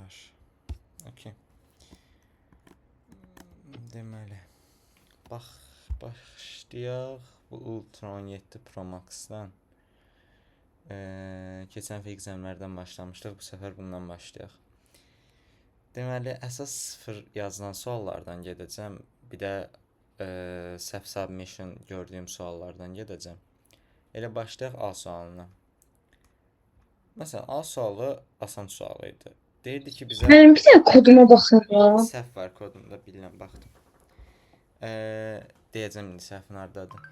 var. Okey. Deməli, başlayaq bu Ultra 17 Pro Max-dan. Keçən dəfə examlərdən başlamışdıq, bu səfər bundan başlayaq. Deməli, əsas sıfır yazılan suallardan gedəcəm. Bir də səhv submission gördüyüm suallardan gedəcəm. Elə başlayaq A sualına. Məsələn, A sualı asan sual idi. Deyirdi ki, bizə... Mənim bir də koduma baxıram. Səhv var kodumda, bilirəm, baxdım. Deyəcəm indi səhvin hardadır.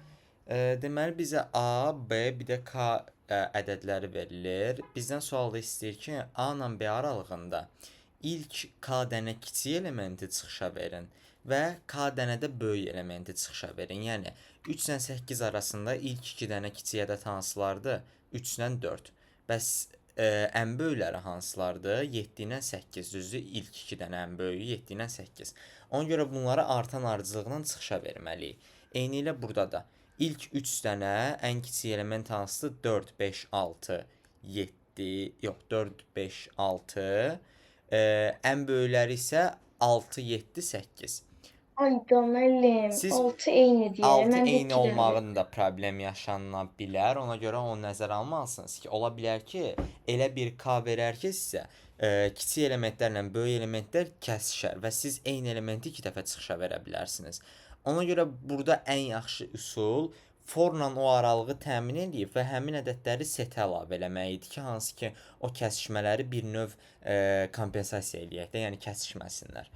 Deməli, bizə A, B, bir də K ədədləri verilir. Bizdən sualda istəyir ki, A ilə B aralığında ilk K dənə kiçik elementi çıxışa verin və K dənədə böyük elementi çıxışa verin. Yəni, 3 ilə 8 arasında ilk 2 dənə kiçik ədəd hansılardır? 3 ilə 4. Bəs ən böyükləri hansılardır? 7 ilə 8, düzdür? İlk 2 dənə ən böyüyü 7 ilə 8. Ona görə bunları artan ardıcılıqla çıxışa verməliyik. Eynilə burada da ilk 3 dənə ən kiçik element hansıdır? 4, 5, 6, 7, yox 4, 5, 6. Ən böyükləri isə 6, 7, 8. Ay müəllim, Siz 6 eyni deyə. 6 Mən eyni 7 dənə. olmağında problem yaşanıla bilər. Ona görə onu nəzərə almalısınız ki, ola bilər ki, elə bir K verər ki, sizə kiçik elementlərlə böyük elementlər kəsişər və siz eyni elementi 2 dəfə çıxışa verə bilərsiniz. Ona görə burada ən yaxşı üsul forla o aralığı təmin edib və həmin ədədləri setə əlavə eləmək idi ki, hansı ki, o kəsişmələri bir növ kompensasiya eləyək də, yəni kəsişməsinlər.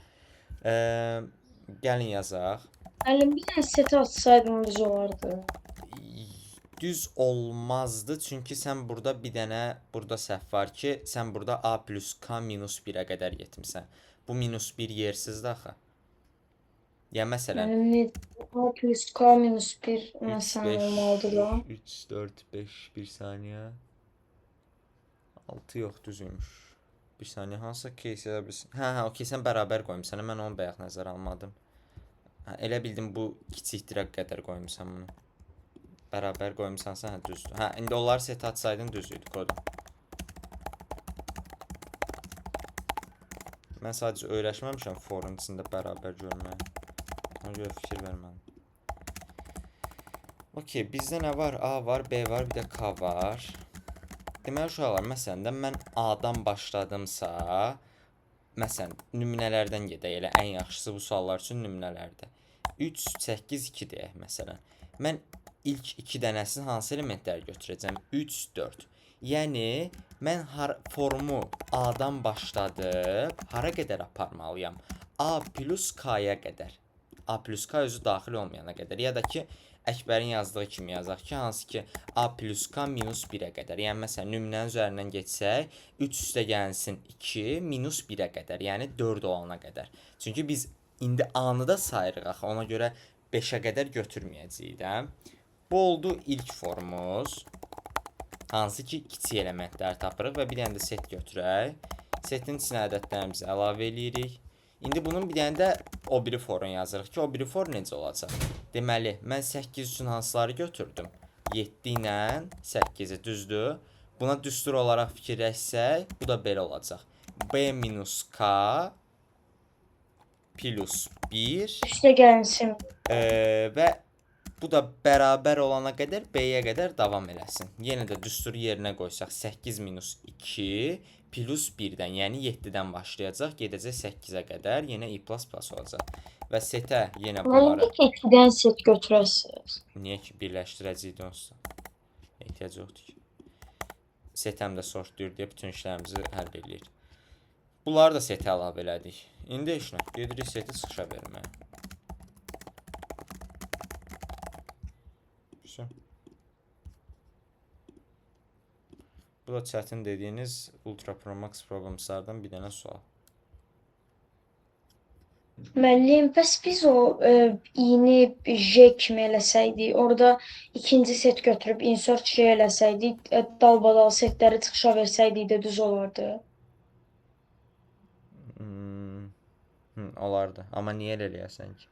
Gəlin yazaq. Müəllim bir dənə seti açsaydım düz olardı. Düz olmazdı, çünki sən burada bir dənə burada səhv var ki, sən burada A plus K minus 1-ə qədər getmisən. Bu minus 1 yersizdir axı. Ya məsələn, Müəllim A plus K minus 1 3, məsələn 5, olmalıdır da. 3, 4, 5, 1 saniyə. 6 yox, düzüymüş. 1 saniyə, hansısa case yaza bilsin. Hə, okey, sən bərabər qoymusan, mən onu bayaq nəzərə almadım. Elə bildim bu kiçikdirə qədər qoymusan bunu. Bərabər qoymusansa, hə, düzdür. Hə, indi onları set atsaydın düz idi kodu. Mən sadəcə öyrəşməmişəm forun içində bərabər görməyə. Ona görə fikir vermədim. Okey, bizdə nə var? A var, B var, bir də K var. Deməli, uşaqlar, məsələn də mən A-dan başladımsa, məsələn, nümunələrdən gedək, elə ən yaxşısı bu suallar üçün nümunələrdə. 3, 8, 2 deyək, məsələn. Mən ilk 2 dənəsini hansı elementləri götürəcəm? 3, 4. Yəni, mən formu A-dan başladıb, hara qədər aparmalıyam? A plus K-ya qədər. A plus K özü daxil olmayana qədər. Ya da ki, Əkbərin yazdığı kimi yazaq ki, hansı ki A plus K minus 1-ə qədər. Yəni, məsələn, nümunənin üzərindən geçsək, 3 üstə gəlsin 2, minus 1-ə qədər. Yəni, 4 olana qədər. Çünki biz indi A-nı da sayırıq axı. Ona görə 5-ə qədər götürməyəcəyik də. Bu oldu ilk formumuz. Hansı ki, kiçik elementləri tapırıq və bir dənə də set götürək. Setin içinə ədədlərimizi əlavə eləyirik. İndi bunun bir dənə də o biri forun yazırıq ki, o biri for necə olacaq? Deməli, mən 8 üçün hansıları götürdüm? 7 ilə 8-i, düzdür? Buna düstur olaraq fikirləşsək, bu da belə olacaq. B minus K plus 1 Üstə gəlsin. və bu da bərabər olana qədər B-yə qədər davam eləsin. Yenə də düstur yerinə qoysaq 8 minus 2 plus 1-dən, yəni 7-dən başlayacaq, gedəcək 8-ə qədər, yenə i++ olacaq. Və setə yenə bunları... Müəllim, bir 2-dən set götürəsiniz. Niyə ki, birləşdirəcəyik onsuz? Ehtiyac yoxdur ki. Setəm də sortlayır deyə bütün işlərimizi həll edir. Bunları da setə əlavə elədik. İndi işlə, gedirik seti çıxışa verməyə. Bu da çətin dediyiniz Ultra Pro Max problemslardan bir dənə sual. Müəllim, bəs biz o i-ni J kimi eləsəydik, orada ikinci set götürüb insert J eləsəydik, dalbadal setləri çıxışa versəydik də düz olardı. Olardı. Amma niyə elə eləyəsən ki?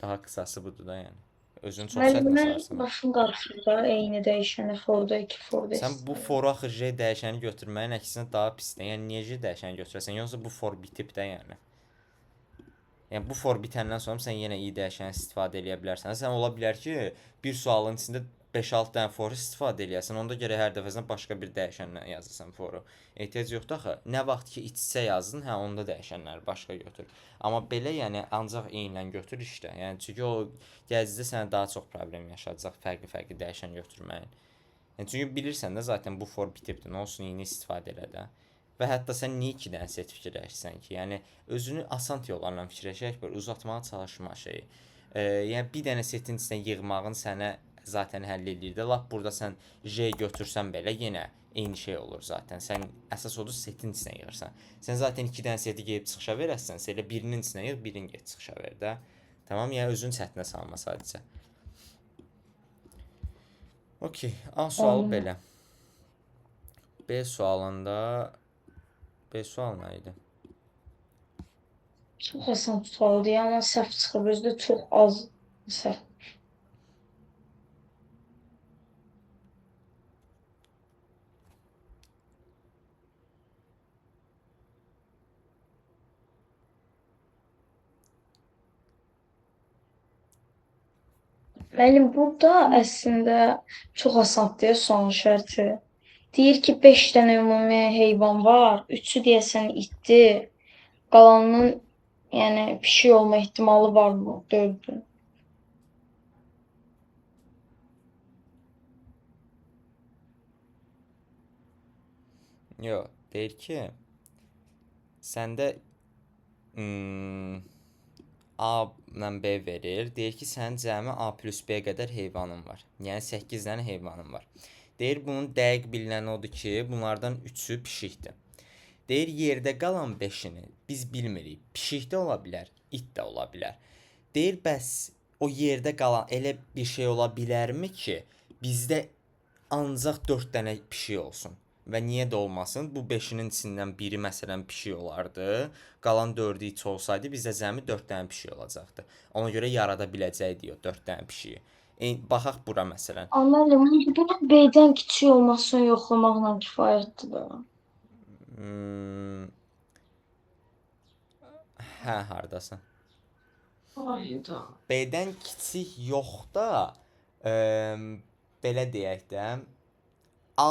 Daha qısası budur da, yəni. Özün çox Müəllim, çətinə mən salırsan. başım qarışır da eyni dəyişəni forda 2 forda Sən bu istəyirəm. foru axı J dəyişəni götürməyin əksinə daha pisdir. Yəni niyə J dəyişəni götürəsən? Yoxsa bu for bitib də yəni. Yəni bu for bitəndən sonra sən yenə i dəyişəni istifadə edə bilərsən. Sən ola bilər ki, bir sualın içində 5-6 dənə for istifadə eləyəsən. Onda görə hər dəfəsinə başqa bir dəyişənlə yazırsan foru. Ehtiyac yoxdur axı. Nə vaxt ki iç-içə yazdın, hə onda dəyişənləri başqa götür. Amma belə yəni ancaq eynilə götür işte. Yəni çünki o gələcəkdə sənə daha çox problem yaşadacaq fərqli-fərqli dəyişən götürməyin. Yəni çünki bilirsən də zaten bu for bitibdir. Nə olsun yeni istifadə elə də. Və hətta sən niyə 2 dənə set fikirləşsən ki? Yəni özünü asan yollarla fikirləşərək belə uzatmağa çalışma şeyi. Yəni bir dənə setin içinə yığmağın sənə zaten həll eləyir də. Lap burada sən J götürsən belə yenə eyni şey olur zaten. Sən əsas odur setin içinə yığırsan. Sən zaten 2 dənə seti geyib çıxışa verəsən, elə birinin içinə yığ, birini get çıxışa ver də. Tamam, yəni özün çətinə salma sadəcə. Okey, A sualı Anladım. belə. B sualında B sual nə idi? Çox asan sualdır, amma səhv çıxıb, özü də çox az səhv. Müəllim, burada əslində çox asandır sualın şərti. Deyir ki, 5 dənə ümumi heyvan var, 3-ü deyəsən itdir, qalanının yəni pişik olma ehtimalı var mı? 4-ün. Yox, deyir ki, səndə A ilə B verir. Deyir ki, sənin cəmi A plus B qədər heyvanın var. Yəni 8 dənə heyvanın var. Deyir bunun dəqiq bilinəni odur ki, bunlardan 3-ü pişikdir. Deyir yerdə qalan 5-ini biz bilmirik. Pişik də ola bilər, it də ola bilər. Deyir bəs o yerdə qalan elə bir şey ola bilərmi ki, bizdə ancaq 4 dənə pişik olsun? Və niyə də olmasın? Bu 5-inin içindən biri məsələn pişik olardı. Qalan 4-ü it olsaydı bizdə cəmi 4 dənə pişik olacaqdı. Ona görə yarada biləcəkdik o 4 dənə pişiyi. Baxaq bura məsələn. Amma müəllim, bunun B-dən kiçik olmasını yoxlamaqla kifayətdir də. Hmm, hə, hardasan? Hayda. B-dən kiçik yox da, belə deyək də, A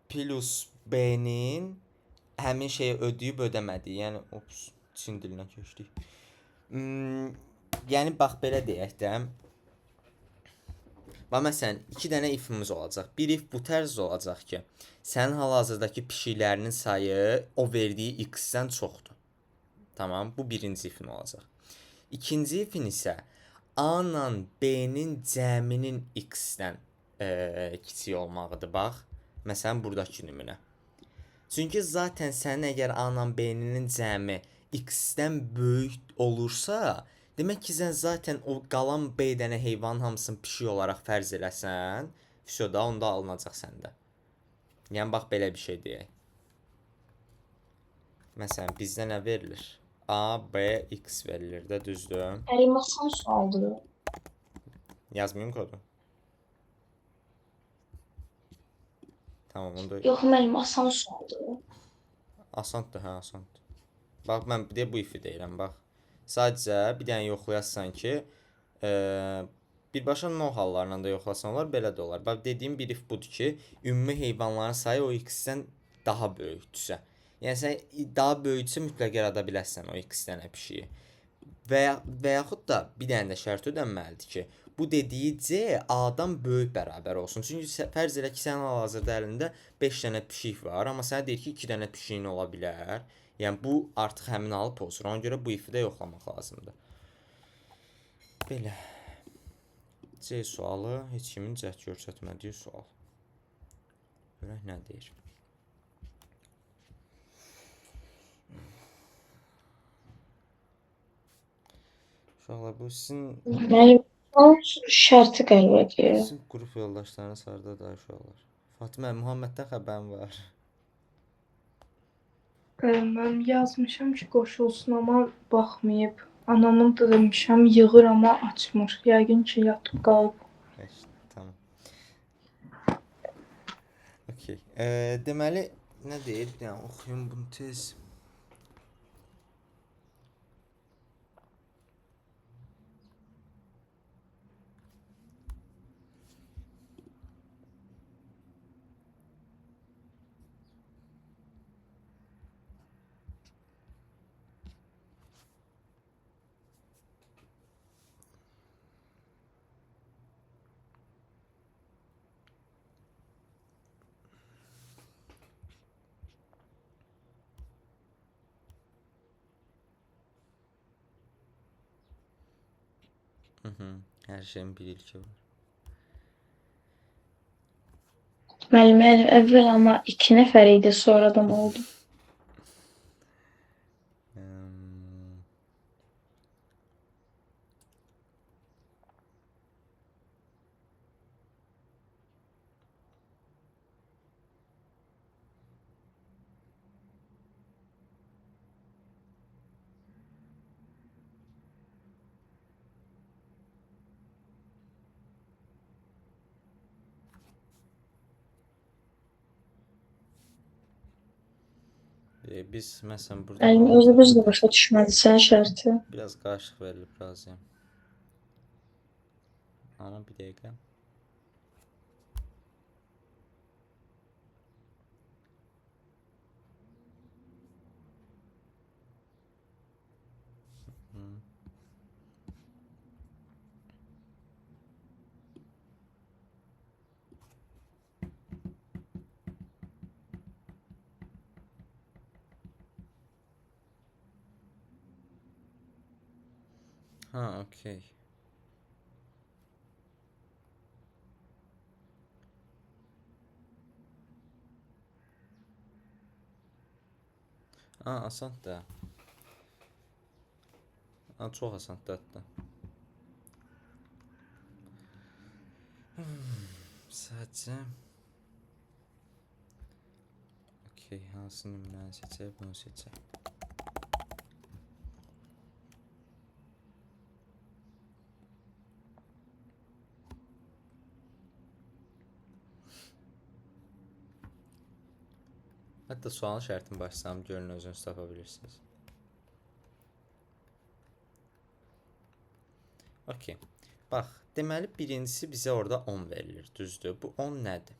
plus B-nin həmin şeyi ödəyib ödəmədiyi. Yəni ops, Çin dilinə keçdik. Yəni bax belə deyək də. Bax məsələn 2 dənə ifimiz olacaq. Bir if bu tərz olacaq ki, sənin hal-hazırdakı pişiklərinin sayı o verdiyi x-dən çoxdur. Tamam, bu birinci ifin olacaq. İkinci ifin isə A-la B-nin cəminin x-dən kiçik olmağıdır. Bax, məsələn buradakı nümunə. Çünki zaten sənin əgər A-la B-nin cəmi x-dən böyük olursa, demək ki, sən zaten o qalan B dənə heyvanın hamısını pişik olaraq fərz eləsən, vəsə da onda alınacaq səndə. Yəni bax belə bir şey deyək. Məsələn, bizdə nə verilir? A, B, X verilir də, düzdür? Müəllim, asan sualdır. Yazmayım kodu. Tamam, onda Yox, müəllim, asan sualdır. asandır, hə, asandır. Bax, mən bir də bu ifi deyirəm, bax. Sadəcə bir dənə yoxlayasan ki, birbaşa no hallarla da yoxlasan olar, belə də olar. Bax, dediyim bir if budur ki, ümumi heyvanların sayı o x-dən daha böyükdürsə. Yəni sən daha böyüksə mütləq yarada bilərsən o x dənə pişiyi. Və yaxud da bir dənə də şərt ödənməlidir ki, bu dediyi C A-dan böyük bərabər olsun. Çünki fərz elə ki, sənin hal-hazırda əlində 5 dənə pişik var, amma sənə deyir ki, 2 dənə pişiyin ola bilər. Yəni bu artıq həmin halı pozur. Ona görə bu ifi də yoxlamaq lazımdır. Belə. C sualı heç kimin cəhd göstərmədiyi sual. Görək nə deyir. Uşaqlar, bu sizin Müəllim, şərti qəribədir. sizin qrup yoldaşlarınız hardadır uşaqlar? Fatimə, Muhammeddən xəbərin var. Mən yazmışam ki, qoşulsun, amma baxmayıb. Anamın da demişəm, yığır amma açmır. Yəqin ki, yatıb qalıb. Beş, tamam. Okey. Deməli, nə deyir? Bir dənə oxuyum bunu tez. Hər şeyin bir ilki var. Müəllim əvvəl amma 2 nəfər idi, sonradan oldu. Hmm, Biz məsələn burada Müəllim özünüz də başa düşməlisən şərti. biraz qarışıq verilib razıyam. Amma bir dəqiqə. Ha, okey. Ha, asandır da. Ha, çox asandır hətta. Sadəcə okey, hansı nümunəni seçək, bunu seçək. Hətta sualın şərtini başlasam, görün özünüz tapa bilirsiniz. Okey. Bax, deməli birincisi bizə orada 10 verilir, düzdür? Bu 10 nədir?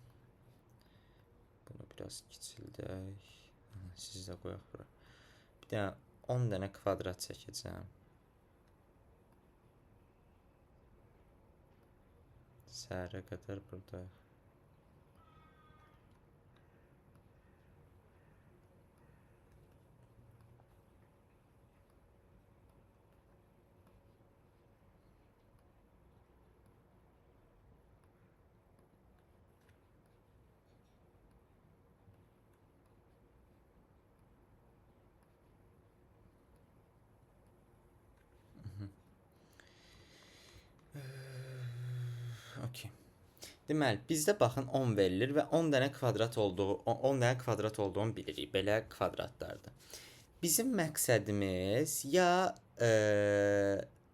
Bunu biraz kiçildək. Siz də qoyaq bura. Bir dənə 10 dənə kvadrat çəkəcəm. Səhərə qədər buradayıq. Okey. Deməli, bizdə baxın 10 verilir və 10 dənə kvadrat olduğunu bilirik. Belə kvadratlardır. Bizim məqsədimiz ya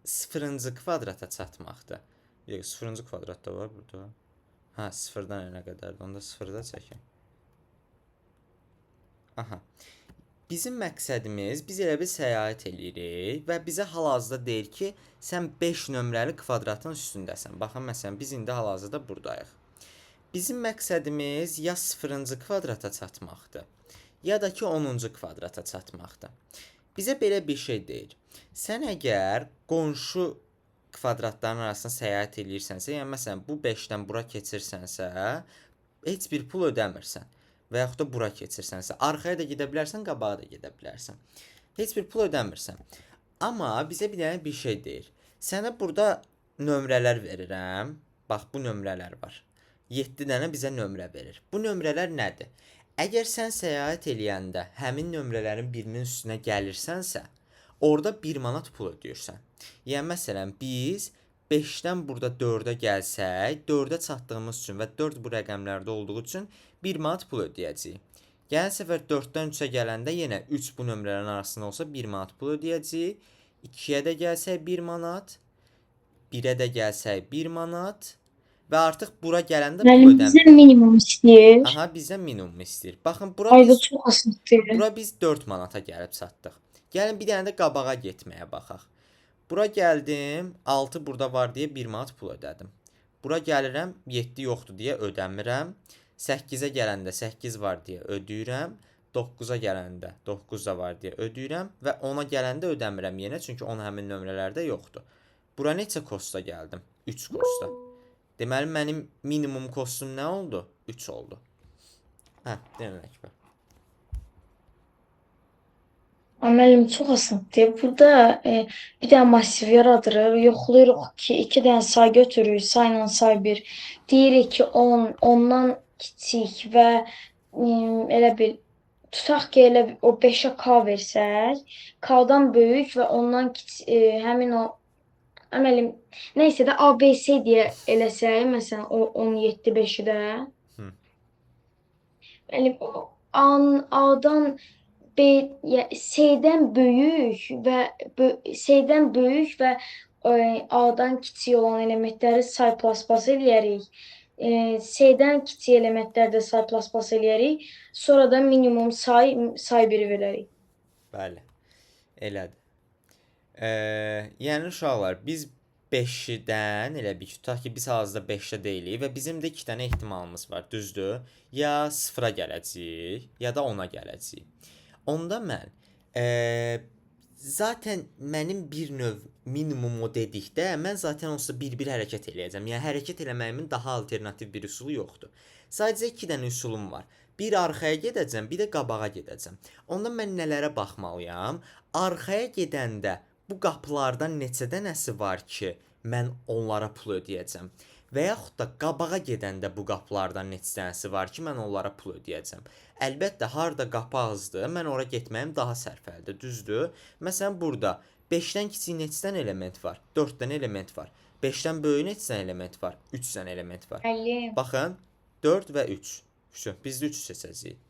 sıfırıncı kvadrata çatmaqdır. Yox, sıfırıncı kvadrat da var burada. Ha, sıfırdan nə qədərdir? Onda sıfırda çəkin. Aha. Bizim məqsədimiz, biz elə bir səyahət eləyirik və bizə hal-hazırda deyir ki, sən 5 nömrəli kvadratın üstündəsən. Baxın, məsələn, biz indi hal-hazırda buradayıq. Bizim məqsədimiz ya 0-cı kvadrata çatmaqdır, ya da ki 10-cu kvadrata çatmaqdır. Bizə belə bir şey deyir. Sən əgər qonşu kvadratların arasında səyahət eləyirsənsə, yəni məsələn bu 5-dən bura keçirsənsə, heç bir pul ödəmirsən. Və yaxud da bura keçirsənsə, arxaya da gedə bilərsən, qabağa da gedə bilərsən. Heç bir pul ödəmirsən. Amma bizə bir dənə bir şey deyir. Sənə burada nömrələr verirəm. Bax, bu nömrələr var. 7 dənə bizə nömrə verir. Bu nömrələr nədir? Əgər sən səyahət eləyəndə həmin nömrələrin birinin üstünə gəlirsənsə, orada 1 manat pul ödəyirsən. Yəni məsələn biz 5-dən burada 4-ə gəlsək, 4-ə çatdığımız üçün və 4 bu rəqəmlərdə olduğu üçün 1 manat pul ödəyəcəyik. Gələn səfər 4-dən 3-ə gələndə yenə 3 bu nömrələrin arasında olsa 1 manat pul ödəyəcəyik. 2-yə də gəlsək 1 manat, 1-ə də gəlsək 1 manat və artıq bura gələndə pul Müəllim bizə ödəmirik. minimum istəyir. Aha, bizdən minimum istəyir. Baxın, Ayda çox asıqdır. bura biz 4 manata gəlib çatdıq. Gəlin bir dənə də qabağa getməyə baxaq. Bura gəldim, 6 burada var deyə 1 manat pul ödədim. Bura gəlirəm, 7 yoxdur deyə ödəmirəm. 8-ə gələndə 8 var deyə ödəyirəm. 9-a gələndə 9 da var deyə ödəyirəm və 10-a gələndə ödəmirəm yenə, çünki 10 həmin nömrələrdə yoxdur. Bura neçə kosta gəldim? 3 kosta. Deməli mənim minimum kostum nə oldu? 3 oldu. Hə, demək ki. Müəllim çox asandır. Burada bir dənə massiv yaradırıq. Yoxlayırıq ki, 2 dənə say götürürük. Sayla say 1. Deyirik ki 10, ondan kiçik və elə bil tutaq ki, elə o 5-ə K versək, K-dan böyük və ondan kiçik həmin o müəllim nəysə də ABC deyə eləsək, məsələn o 17 5-i də. Hı. Müəllim o A-dan B, S-dən böyük və A-dan kiçik olan elementləri say plus eləyərik. S-dən kiçik elementləri də say plus eləyərik. Sonra da minimum say 1-i verərik. Bəli. Elədir. Yəni uşaqlar, biz 5-dən elə bir tutaq ki, biz hazırda 5-də deyilik və bizim də 2 dənə ehtimalımız var, düzdür? Ya 0-a gələcəyik, ya da 10-a gələcəyik. Onda mən zaten mənim bir növ minimumu dedikdə mən zaten onsuz bir-bir hərəkət eləyəcəm. Yəni hərəkət eləməyimin daha alternativ bir üsulu yoxdur. Sadəcə 2 dənə üsulum var. Bir arxaya gedəcəm, bir də qabağa gedəcəm. Onda mən nələrə baxmalıyam? Arxaya gedəndə bu qapılardan neçə dənəsi var ki, mən onlara pul ödəyəcəm. Və yaxud da qabağa gedəndə bu qapılardan neçə dənəsi var ki, mən onlara pul ödəyəcəm. Əlbəttə, harda qapı azdır, mən ora getməyim daha sərfəlidir, düzdür? Məsələn, burada 5-dən kiçik neçə dənə element var? 4 dənə element var. 5-dən böyük neçə dənə element var? 3 dənə element var. Müəllim. Baxın, 4 və 3. Biz də 3 seçəcəyik.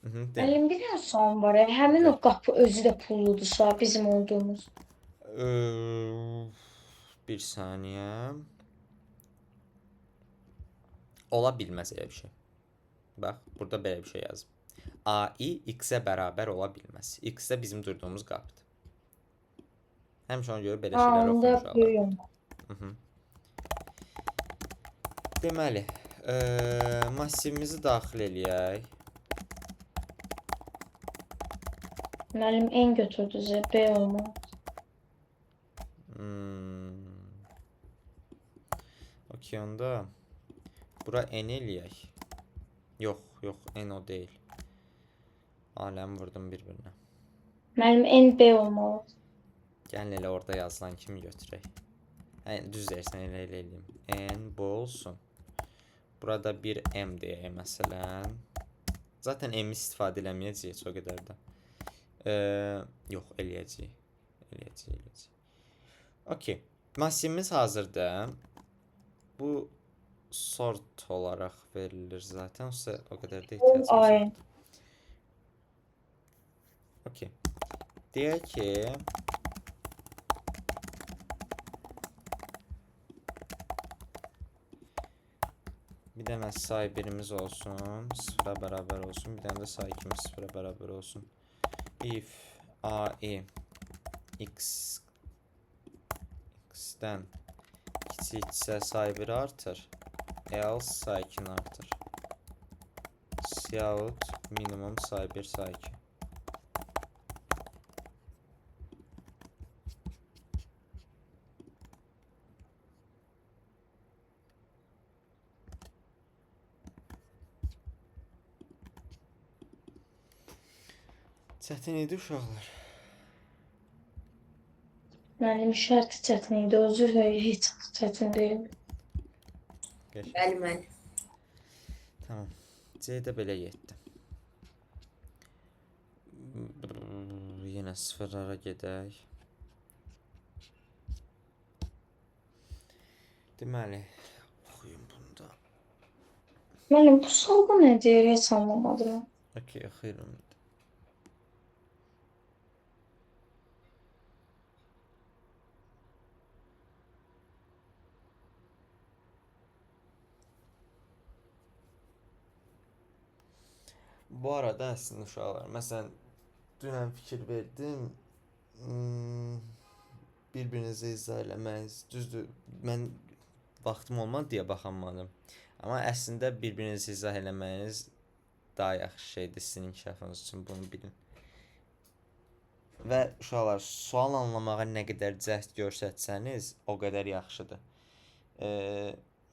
Müəllim bir dənə sualım var. Həmin o qapı özü də pulludursa, bizim olduğumuz. Bir saniyə. Ola bilməz elə bir şey. Bax, burada belə bir şey yazıb. AI x-ə bərabər ola bilməz. X də bizim durduğumuz qapıdır. Həmişə ona görə belə şeylər oxumuşam. Deməli, massivimizi daxil eləyək. Müəllim en götürdüzü B olmalı. Okey, onda bura n eləyək. Yox, n o deyil. Aləm vurdum bir-birinə. Müəllim en B olmalı. Gəlin elə orada yazılan kimi götürək. Düz deyirsən, elə eləyim. N bu olsun. Burada bir m deyək məsələn. Zaten m istifadə eləməyəcəyik o qədər də. Yox, eləyəcəyik. Okey. Massivimiz hazırdır. Bu sort olaraq verilir zaten. O qədər də ehtiyacımız yoxdur. Okey. Deyək ki bir dənə say 1-imiz olsun, 0-a bərabər olsun. Bir dənə də say 2-miz 0-a bərabər olsun. If AI x-dən kiçiksə say 1 artır, else say 2 artır. Cout minimum say 1 say 2. Çətin idi uşaqlar. Müəllim şərti çətin idi. Özür dilərim, heç çətin deyil. Bəli, müəllim. Tamam. C-də belə getdi. Yenə sıfırlara gedək. Deməli, oxuyum bunda. Müəllim, bu sualda nə deyir? Heç anlamadım. Okey, oxuyurum. Bu arada əslində uşaqlar, məsələn, dünən fikir verdim, bir-birinizi izah eləməyiz. Düzdür, mən vaxtım olmadı deyə baxamadım. Amma əslində bir-birinizi izah eləməyiniz daha yaxşı şeydir sizin inkişafınız üçün, bunu bilin. Və uşaqlar, sual anlamağa nə qədər cəhd göstərsəniz, o qədər yaxşıdır.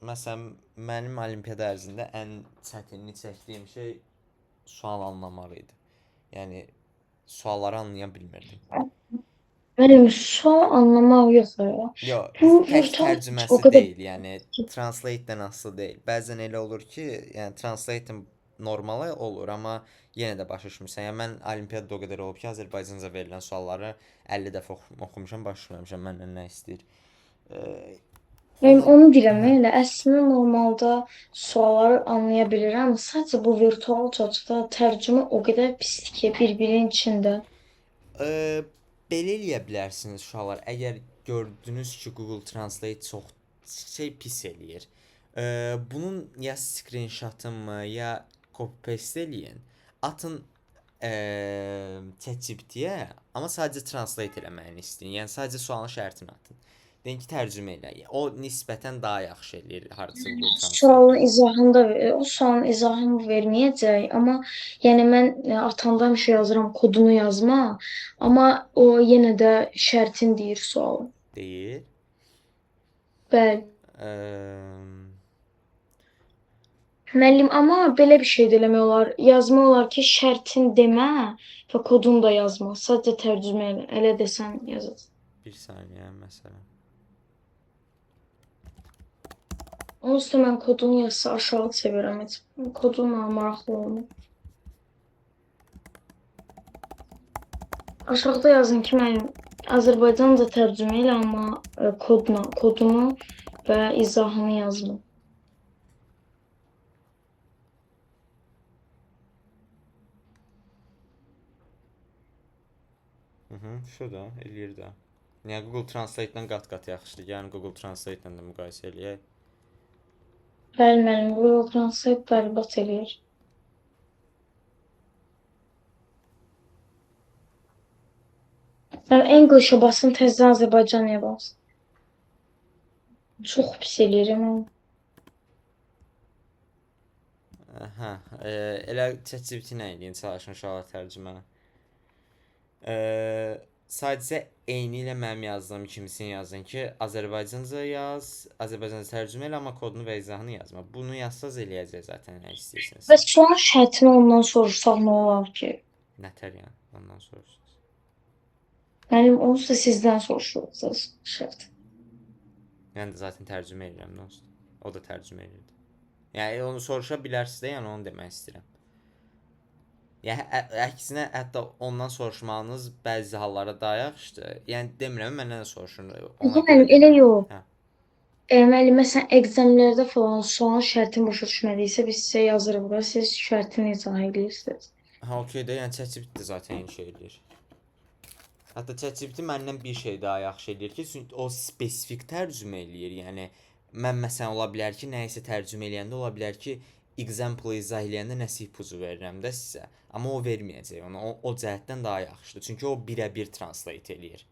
Məsələn, mənim olimpiada ərzində ən çətinlik çəkdiyim şey sual anlamaq idi. Yəni sualları anlaya bilmirdim. Mənim sual anlamaq yox ya. Yox, Bu tək virtual o tərcüməsi qədər deyil, yəni translate-dən asılı deyil. Bəzən elə olur ki, yəni translate normal olur, amma yenə də başa düşmürsən. Yəni mən olimpiadada o qədər olub ki, Azərbaycanca verilən sualları 50 dəfə oxumuşam, başa düşməmişəm məndən nə istəyir. Yəni onu deyirəm, Hə. elə əslində normalda sualları anlaya bilirəm. Sadəcə bu virtual çaçda tərcümə o qədər pisdir ki, bir-birinin içində. Belə eləyə bilərsiniz uşaqlar. Əgər gördünüz ki, Google Translate çox şey pis eləyir. Bunun ya screenshotını ya copy paste eləyin. Atın ChatGPT-yə, amma sadəcə translate eləməyini istəyin. Yəni sadəcə sualın şərtini atın. Deyin ki, tərcümə elə. O nisbətən daha yaxşı eləyir hardasa Google Sualın Translate. izahını da o sualın izahını verməyəcək, amma yəni mən atanda həmişə yazıram kodunu yazma, amma o yenə də şərtin deyir sualı. Deyir. Bəli. Eee Müəllim, amma belə bir şey də eləmək olar. Yazmaq olar ki, şərtin demə və kodunu da yazma. Sadəcə tərcümə elə. Elə desən yazır. Bir saniyə məsələn. Onsuz da mən kodunu yazsa aşağı çevirəm. Heç kodunla maraqlı olmur. Aşağıda yazın ki, mən Azərbaycanca tərcümə elə, amma kodunu və izahını yazdım. Şurada eləyir də. Yəni Google Translate-dən qat-qat yaxşıdır. Yəni Google Translate-lə də müqayisə eləyək. Bəli, müəllim, Google Translate bərbad eləyir. Yəni English-ə basın, tezdən Azərbaycana bas. Çox pis eləyirəm onu. Hə, elə ChatGPT ilə eləyin, çalışın uşaqlar tərcüməni. Sadəcə eyni ilə mənim yazdığım kimisini yazın ki, Azərbaycanca yaz, Azərbaycanca tərcümə elə, amma kodunu və izahını yazma. Bunu yazsaz eləyəcək zaten nə istəyirsiniz. Və sualın şərtini ondan soruşsaq nə olar ki? Nətər yəni, ondan soruşsunuz. Mənim onsuz da sizdən soruşuruz şərt. Yəni zaten tərcümə edirəm dostum. O da tərcümə edirdi. Yəni onu soruşa bilərsiniz də, yəni onu demək istəyirəm. Yəni əksinə hətta ondan soruşmağınız bəzi hallarda daha yaxşıdır. Yəni demirəm məndən də soruşun. Müəllim, elə yox. Hə. Müəllim, məsələn, ekzamlərdə falan sualın şərtini başa düşmədiysə, biz sizə yazırıq da, siz şərtini izah edirsiniz. Ha, okey də, yəni ChatGPT də zaten eyni şey eləyir. Hətta ChatGPT məndən bir şey daha yaxşı eləyir ki, çünki o spesifik tərcümə eləyir. Yəni mən məsələn ola bilər ki, nəyisə tərcümə eləyəndə ola bilər ki, example izah eləyəndə nəsə ipucu verirəm də sizə. Amma o verməyəcək onu. O cəhətdən daha yaxşıdır. Çünki o birə-bir translate eləyir.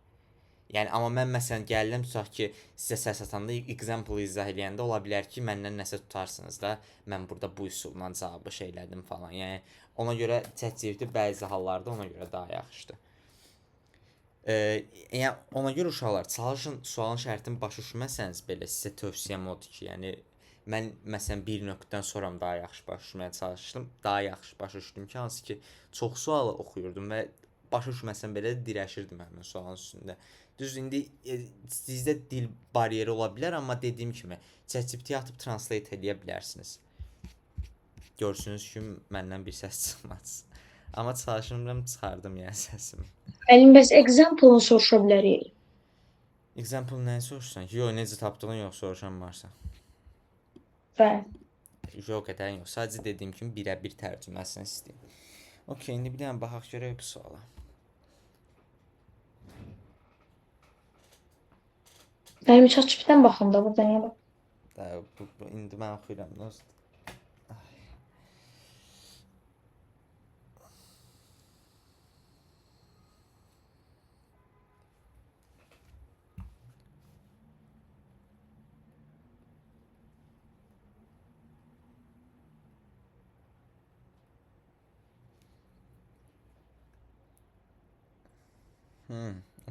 Yəni amma mən məsələn gəldim tutaq ki, sizə səs atanda example izah eləyəndə ola bilər ki, məndən nəsə tutarsınız da, mən burada bu üsulla cavabı şeylədim falan. Yəni ona görə ChatGPT bəzi hallarda ona görə daha yaxşıdır. Yəni ona görə uşaqlar çalışın sualın şərtini başa düşməsəniz belə sizə tövsiyəm odur ki, yəni mən məsələn bir nöqtədən sonra daha yaxşı başa düşməyə çalışdım. Daha yaxşı başa düşdüm ki, hansı ki çox sualı oxuyurdum və başa düşməsəm belə dirəşirdim həmin sualın üstündə. Düz indi sizdə dil bariyeri ola bilər, amma dediyim kimi ChatGPT-yə atıb translate eləyə bilərsiniz. Görsünüz ki, məndən bir səs çıxmaz. Amma çalışıram çıxardım yəni səsimi. Müəllim, bəs example-ını soruşa bilərik. Example nəyi soruşsan ki? Yox, necə tapdığını yox, soruşan varsa. Bəli. Yox, qədər yox. Sadəcə dediyim kimi birə-bir tərcüməsini istəyim. Okey, indi bir dənə baxaq görək bu suala. Mənim ChatGPT-dən baxın da, burada niyə bax? İndi mən oxuyuram dost.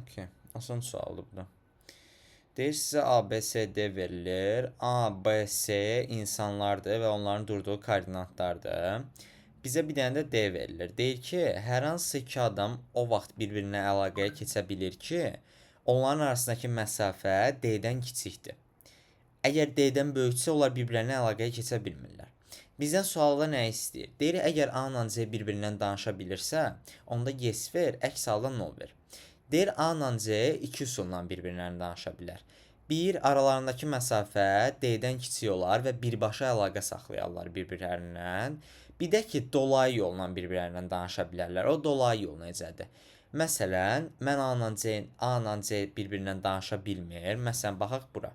Okey. Asan sualdır bu da. Deyir sizə A, B, C, D verilir. A, B, C insanlardır və onların durduğu koordinatlardır. Bizə bir dənə də D verilir. Deyir ki, hər hansı iki adam o vaxt bir-birinə əlaqəyə keçə bilir ki, onların arasındakı məsafə D-dən kiçikdir. Əgər D-dən böyüksə, onlar bir-birlərinə əlaqəyə keçə bilmirlər. Bizdən sualda nə istəyir? Deyir, əgər A ilə C bir-birindən danışa bilirsə, onda yes ver, əks halda no ver. Deyir, A ilə C iki üsulla bir-birlərinə danışa bilər. Bir, aralarındakı məsafə D-dən kiçik olar və birbaşa əlaqə saxlayarlar bir-birlərindən. Bir də ki, dolayı yolla bir-birlərindən danışa bilərlər. O dolayı yol necədir? Məsələn, mən A ilə C bir-birindən danışa bilmir. Məsələn, baxaq bura.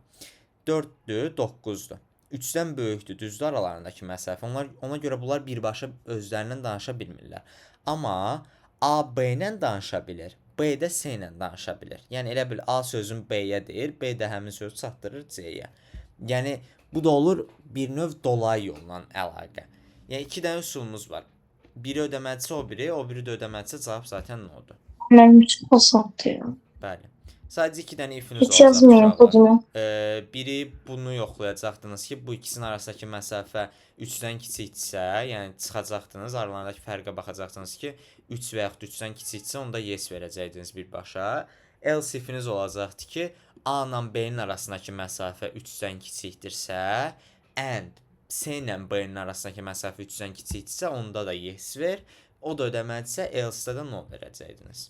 4-dür, 9-dur. 3-dən böyükdür, düzdür aralarındakı məsafə. Ona görə bunlar birbaşa özlərindən danışa bilmirlər. Amma A B ilə danışa bilir. B də C ilə danışa bilir. Yəni elə bil A sözün B-yə deyir, B də həmin sözü çatdırır C-yə. Yəni bu da olur bir növ dolayı yolla əlaqə. Yəni iki dənə üsulumuz var. Biri ödəməlisə o biri də ödəməlisə cavab zaten nodur. Mənim üçün pasatdır ya. Bəli. Sadəcə iki dənə ifiniz Heç olacaq yazmayın uşaqlar. kodunu. Biri bunu yoxlayacaqdınız ki, bu ikisinin arasındakı məsafə 3-dən kiçikdirsə, yəni çıxacaqdınız, aralarındakı fərqə baxacaqsınız ki, 3 və yaxud 3-dən kiçikdirsə, onda yes verəcəydiniz birbaşa. Else ifiniz olacaqdı ki, A ilə B-nin arasındakı məsafə 3-dən kiçikdirsə, and C ilə B-nin arasındakı məsafə 3-dən kiçikdirsə, onda da yes ver. O da ödəməlidirsə, else-də də no verəcəydiniz.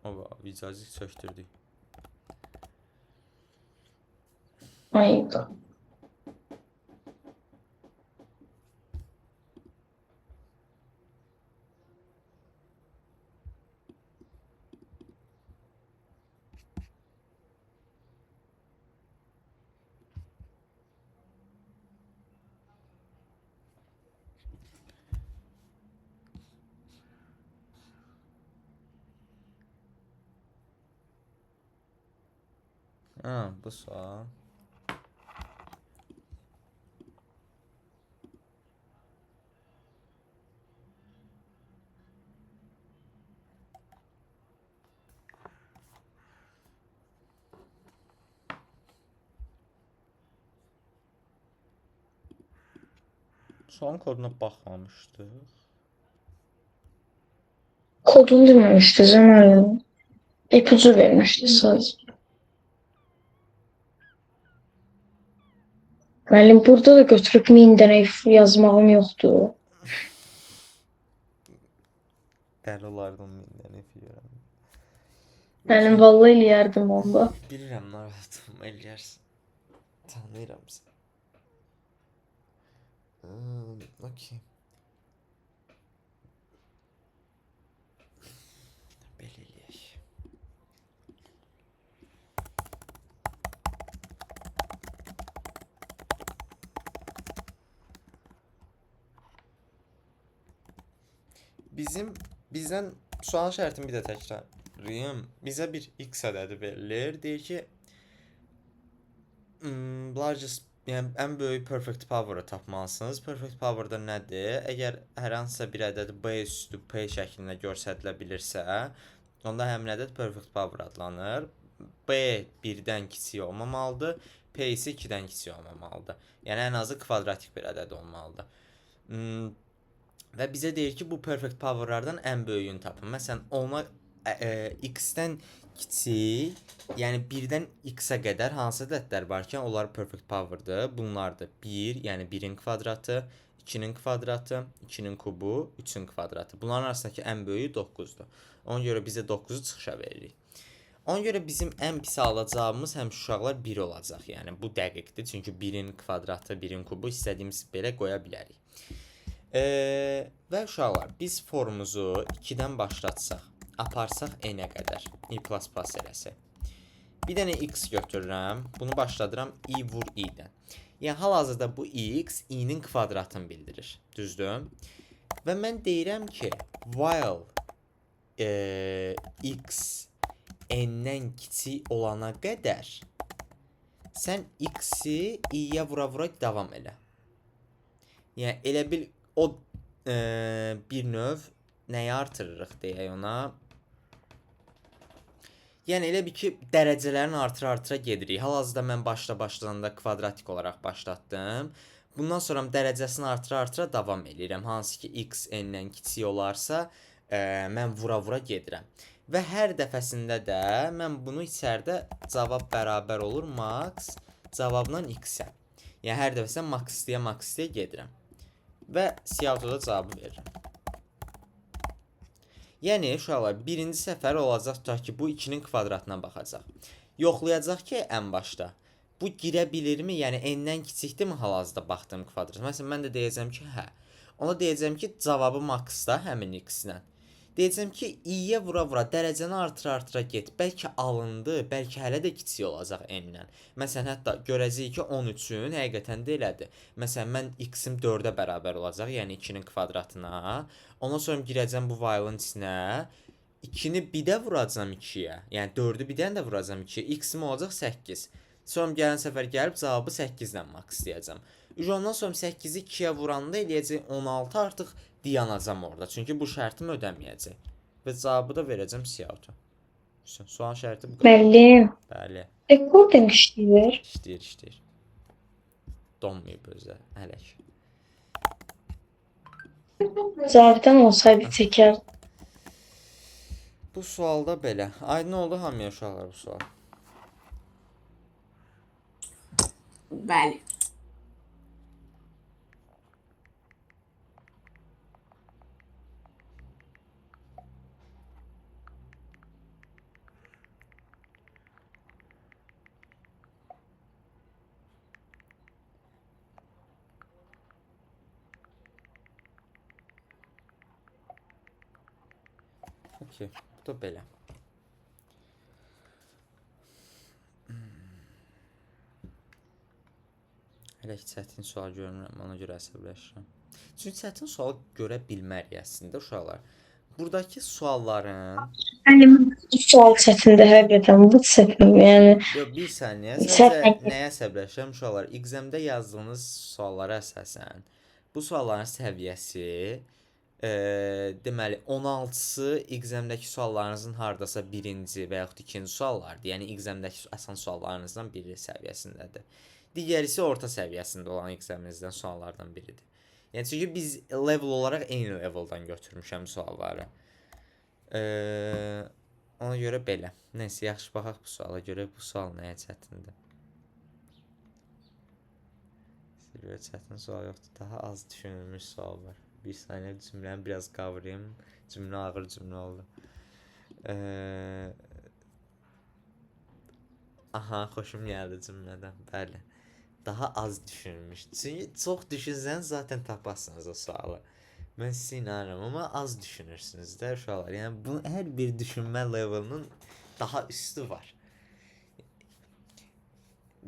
Ova, icazı söktürdük. Ayda. Bu sual. Sualın koduna baxmamışdıq. Kodunu dememişti Zeynep. İpucu vermişti sadece. Müəllim, burada da götürüb 1000 dənə yazmağım yoxdur. Dəli olardım minden efiyorum. Müəllim, vallahi eləyərdim onda. Bilirəm, narahatım, eləyərsin. Tanıyıram səni. Okey. Belə eləyək. Bizdən sual şərtini bir də təkrarlayım. Bizə bir x ədədi verilir. Deyir ki, largest, yəni ən böyük perfect power-ı tapmalısınız. Perfect power da nədir? Əgər hər hansısa bir ədəd b üstü p şəklində göstərilə bilirsə, onda həmin ədəd perfect power adlanır. B 1-dən kiçik olmamalıdır, p isə 2-dən kiçik olmamalıdır. Yəni ən azı kvadratik bir ədəd olmalıdır. Və bizə deyir ki, bu perfect power-lardan ən böyüyünü tapın. Məsələn, ona x-dən kiçik, yəni 1-dən x-ə qədər hansı ədədlər varkən, onlar perfect power-dır. Bunlardır 1, yəni 1-in kvadratı, 2-nin kvadratı, 2-nin kubu, 3-ün kvadratı. Bunların arasındakı ən böyüyü 9-dur. Ona görə bizə 9-u çıxışa veririk. Ona görə bizim ən pis alacağımız həmişə uşaqlar 1 olacaq. Yəni bu dəqiqdir. Çünki 1-in kvadratı, 1-in kubu istədiyimiz belə qoya bilərik. Və uşaqlar, biz formumuzu 2-dən başlatsaq, aparsaq n-ə qədər, i++ eləsək. Bir dənə x götürürəm, bunu başladıram i vur i-dən. Yəni hal-hazırda bu x, i-nin kvadratını bildirir, düzdür? Və mən deyirəm ki, while x n-dən kiçik olana qədər Sən x-i i-yə vura-vura davam elə. Yəni elə bil o bir növ nəyi artırırıq deyək ona. Yəni elə bil ki, dərəcələrini artıra-artıra gedirik. Hal-hazırda mən başlayanda kvadratik olaraq başlatdım. Bundan sonra dərəcəsini artıra-artıra davam edirəm. Hansı ki, x n-dən kiçik olarsa, mən vura-vura gedirəm. Və hər dəfəsində də mən bunu içəridə cavab bərabər olur max cavabla x-ə. Yəni hər dəfəsində max-yə gedirəm. Və siyahıda cavabı verirəm. Yəni uşaqlar, birinci səfər olacaq tutaq ki, bu 2-nin kvadratına baxacaq. Yoxlayacaq ki, ən başda bu girə bilirmi? Yəni n-dən kiçikdirmi hal-hazırda baxdığım kvadrat? Məsələn, mən də deyəcəm ki, hə. Ona deyəcəm ki, cavabı max-da həmin x-lə. Deyəcəm ki, i-yə vura-vura dərəcəni artıra-artıra get. Bəlkə alındı, bəlkə hələ də kiçik olacaq n-dən. Məsələn, hətta görəcəyik ki, 13-ün həqiqətən də elədir. Məsələn, mən x-im 4-ə bərabər olacaq, yəni 2-nin kvadratına. Ondan sonra girəcəm bu while-ın içinə. 2-ni bir də vuracam 2-yə. Yəni 4-ü bir dənə də vuracam 2-yə. X-im olacaq 8. Sonra gələn səfər gəlib cavabı 8-lə max istəyəcəm. Ondan sonra 8-i 2-yə vuranda eləyəcək 16 artıq dayanacam orada. Çünki bu şərtimi ödəməyəcək. Və cavabı da verəcəm siyahıda. Sual şərti bu qədər. Müəllim, Bəli. recording işləyir. İşləyir. Donmayıb özə hələ ki. Zavidan olsaydı çəkər. Bu sualda belə. Aydın oldu hamıya uşaqlar bu sual. Bəli. Okey, bu da belə. Hələ ki çətin sual görmürəm, ona görə əsəbləşirəm. Çünki çətin sual görə bilmərik əslində uşaqlar. Buradakı sualların... Müəllim, bu sual çətindir həqiqətən. Bu çətin, yəni. Yox, bir saniyə. Səhv Sadəcə nəyə əsəbləşirəm uşaqlar? Examda yazdığınız suallara əsasən bu sualların səviyyəsi deməli 16-sı examdakı suallarınızın hardasa birinci və yaxud ikinci suallardır. Yəni examdakı asan suallarınızdan biri səviyyəsindədir. Digəri isə orta səviyyəsində olan examinizdən suallardan biridir. Yəni çünki biz level olaraq eyni leveldan götürmüşəm sualları. Ona görə belə. Nəysə, yaxşı baxaq bu suala görə bu sual nəyə çətindir. Sizə çətin sual yoxdur. Daha az düşünülmüş sual var. Bir saniyə cümləni biraz qavrayım. Cümlə ağır cümlə oldu. Aha, xoşum gəldi cümlədən. Bəli. Daha az düşünülmüş. Çünki çox düşünsəniz zaten taparsınız o sualı. Mən sizə inanıram, amma az düşünürsünüz də uşaqlar. Yəni bu hər bir düşünmə levelinin daha üstü var.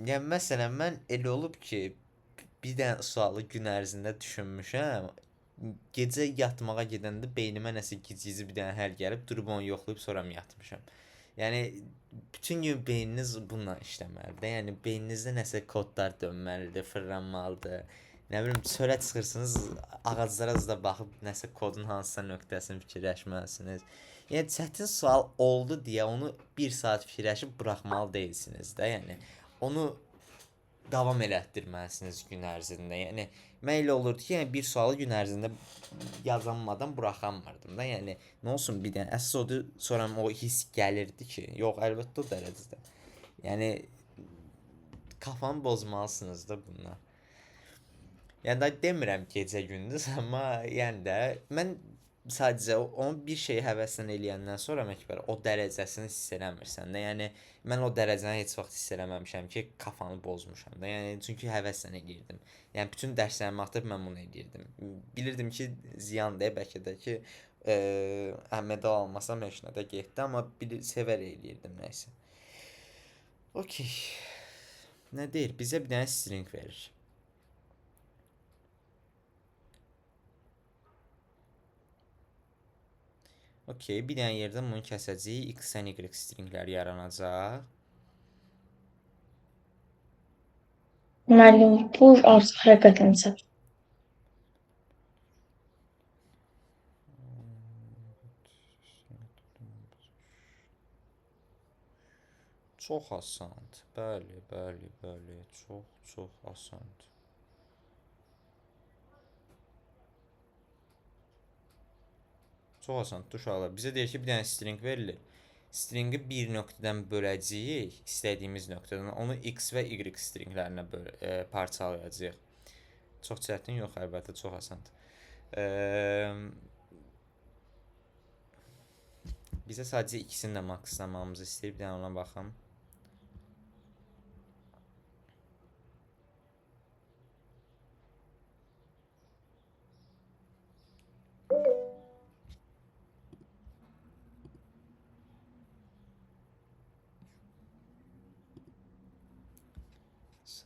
Yəni məsələn mən elə olub ki, bir dənə sualı gün ərzində düşünmüşəm. Gecə yatmağa gedəndə beynimə nəsə gicici bir dənə həll gəlib, durub onu yoxlayıb sonra yatmışam. Yəni bütün gün beyniniz bununla işləməlidir. Yəni beyninizdə nəsə kodlar dönməlidir, fırlanmalıdır. Nə bilim, çölə çıxırsınız, ağaclara da baxıb nəsə kodun hansısa nöqtəsini fikirləşməlisiniz. Yəni çətin sual oldu deyə onu 1 saat fikirləşib buraxmalı deyilsiniz də. Yəni onu davam elətdirməlisiniz gün ərzində. Yəni mən elə olurdu ki, yəni bir sualı gün ərzində yazanmadan buraxamırdım da. Yəni nə olsun bir dənə əsas odur, sonra o his gəlirdi ki, yox, əlbəttə o dərəcədə. Yəni kafanı bozmalısınız da bunlar. Yəni da demirəm gecə gündüz, amma yəni də mən sadəcə onu bir şeyi həvəslə eləyəndən sonra məkbər o dərəcəsini hiss eləmirsən də. Yəni mən o dərəcəni heç vaxt hiss eləməmişəm ki, kafanı bozmuşam da. Yəni çünki həvəslə eləyirdim. Yəni bütün dərslərimi atıb mən bunu eləyirdim. Bilirdim ki, ziyandır, bəlkə də ki, medal almasam heç nə də getdi, amma sevərək eləyirdim nəysə. Okey. Nə deyir? Bizə bir dənə string verir. Okey, bir dənə yerdən bunu kəsəcəyik. X-dən Y stringləri yaranacaq. Müəllim, bu artıq həqiqətən çətin. Çox asandır. Bəli, bəli, bəli. Çox asandır. Çox asandır uşaqlar. Bizə deyir ki, bir dənə string verilir. Stringi bir nöqtədən böləcəyik, istədiyimiz nöqtədən. Onu x və y stringlərinə parçalayacağıq. Çox çətin yox, əlbəttə çox asandır. Bizə sadəcə ikisini də makslamamızı istəyir. Bir dənə ona baxım.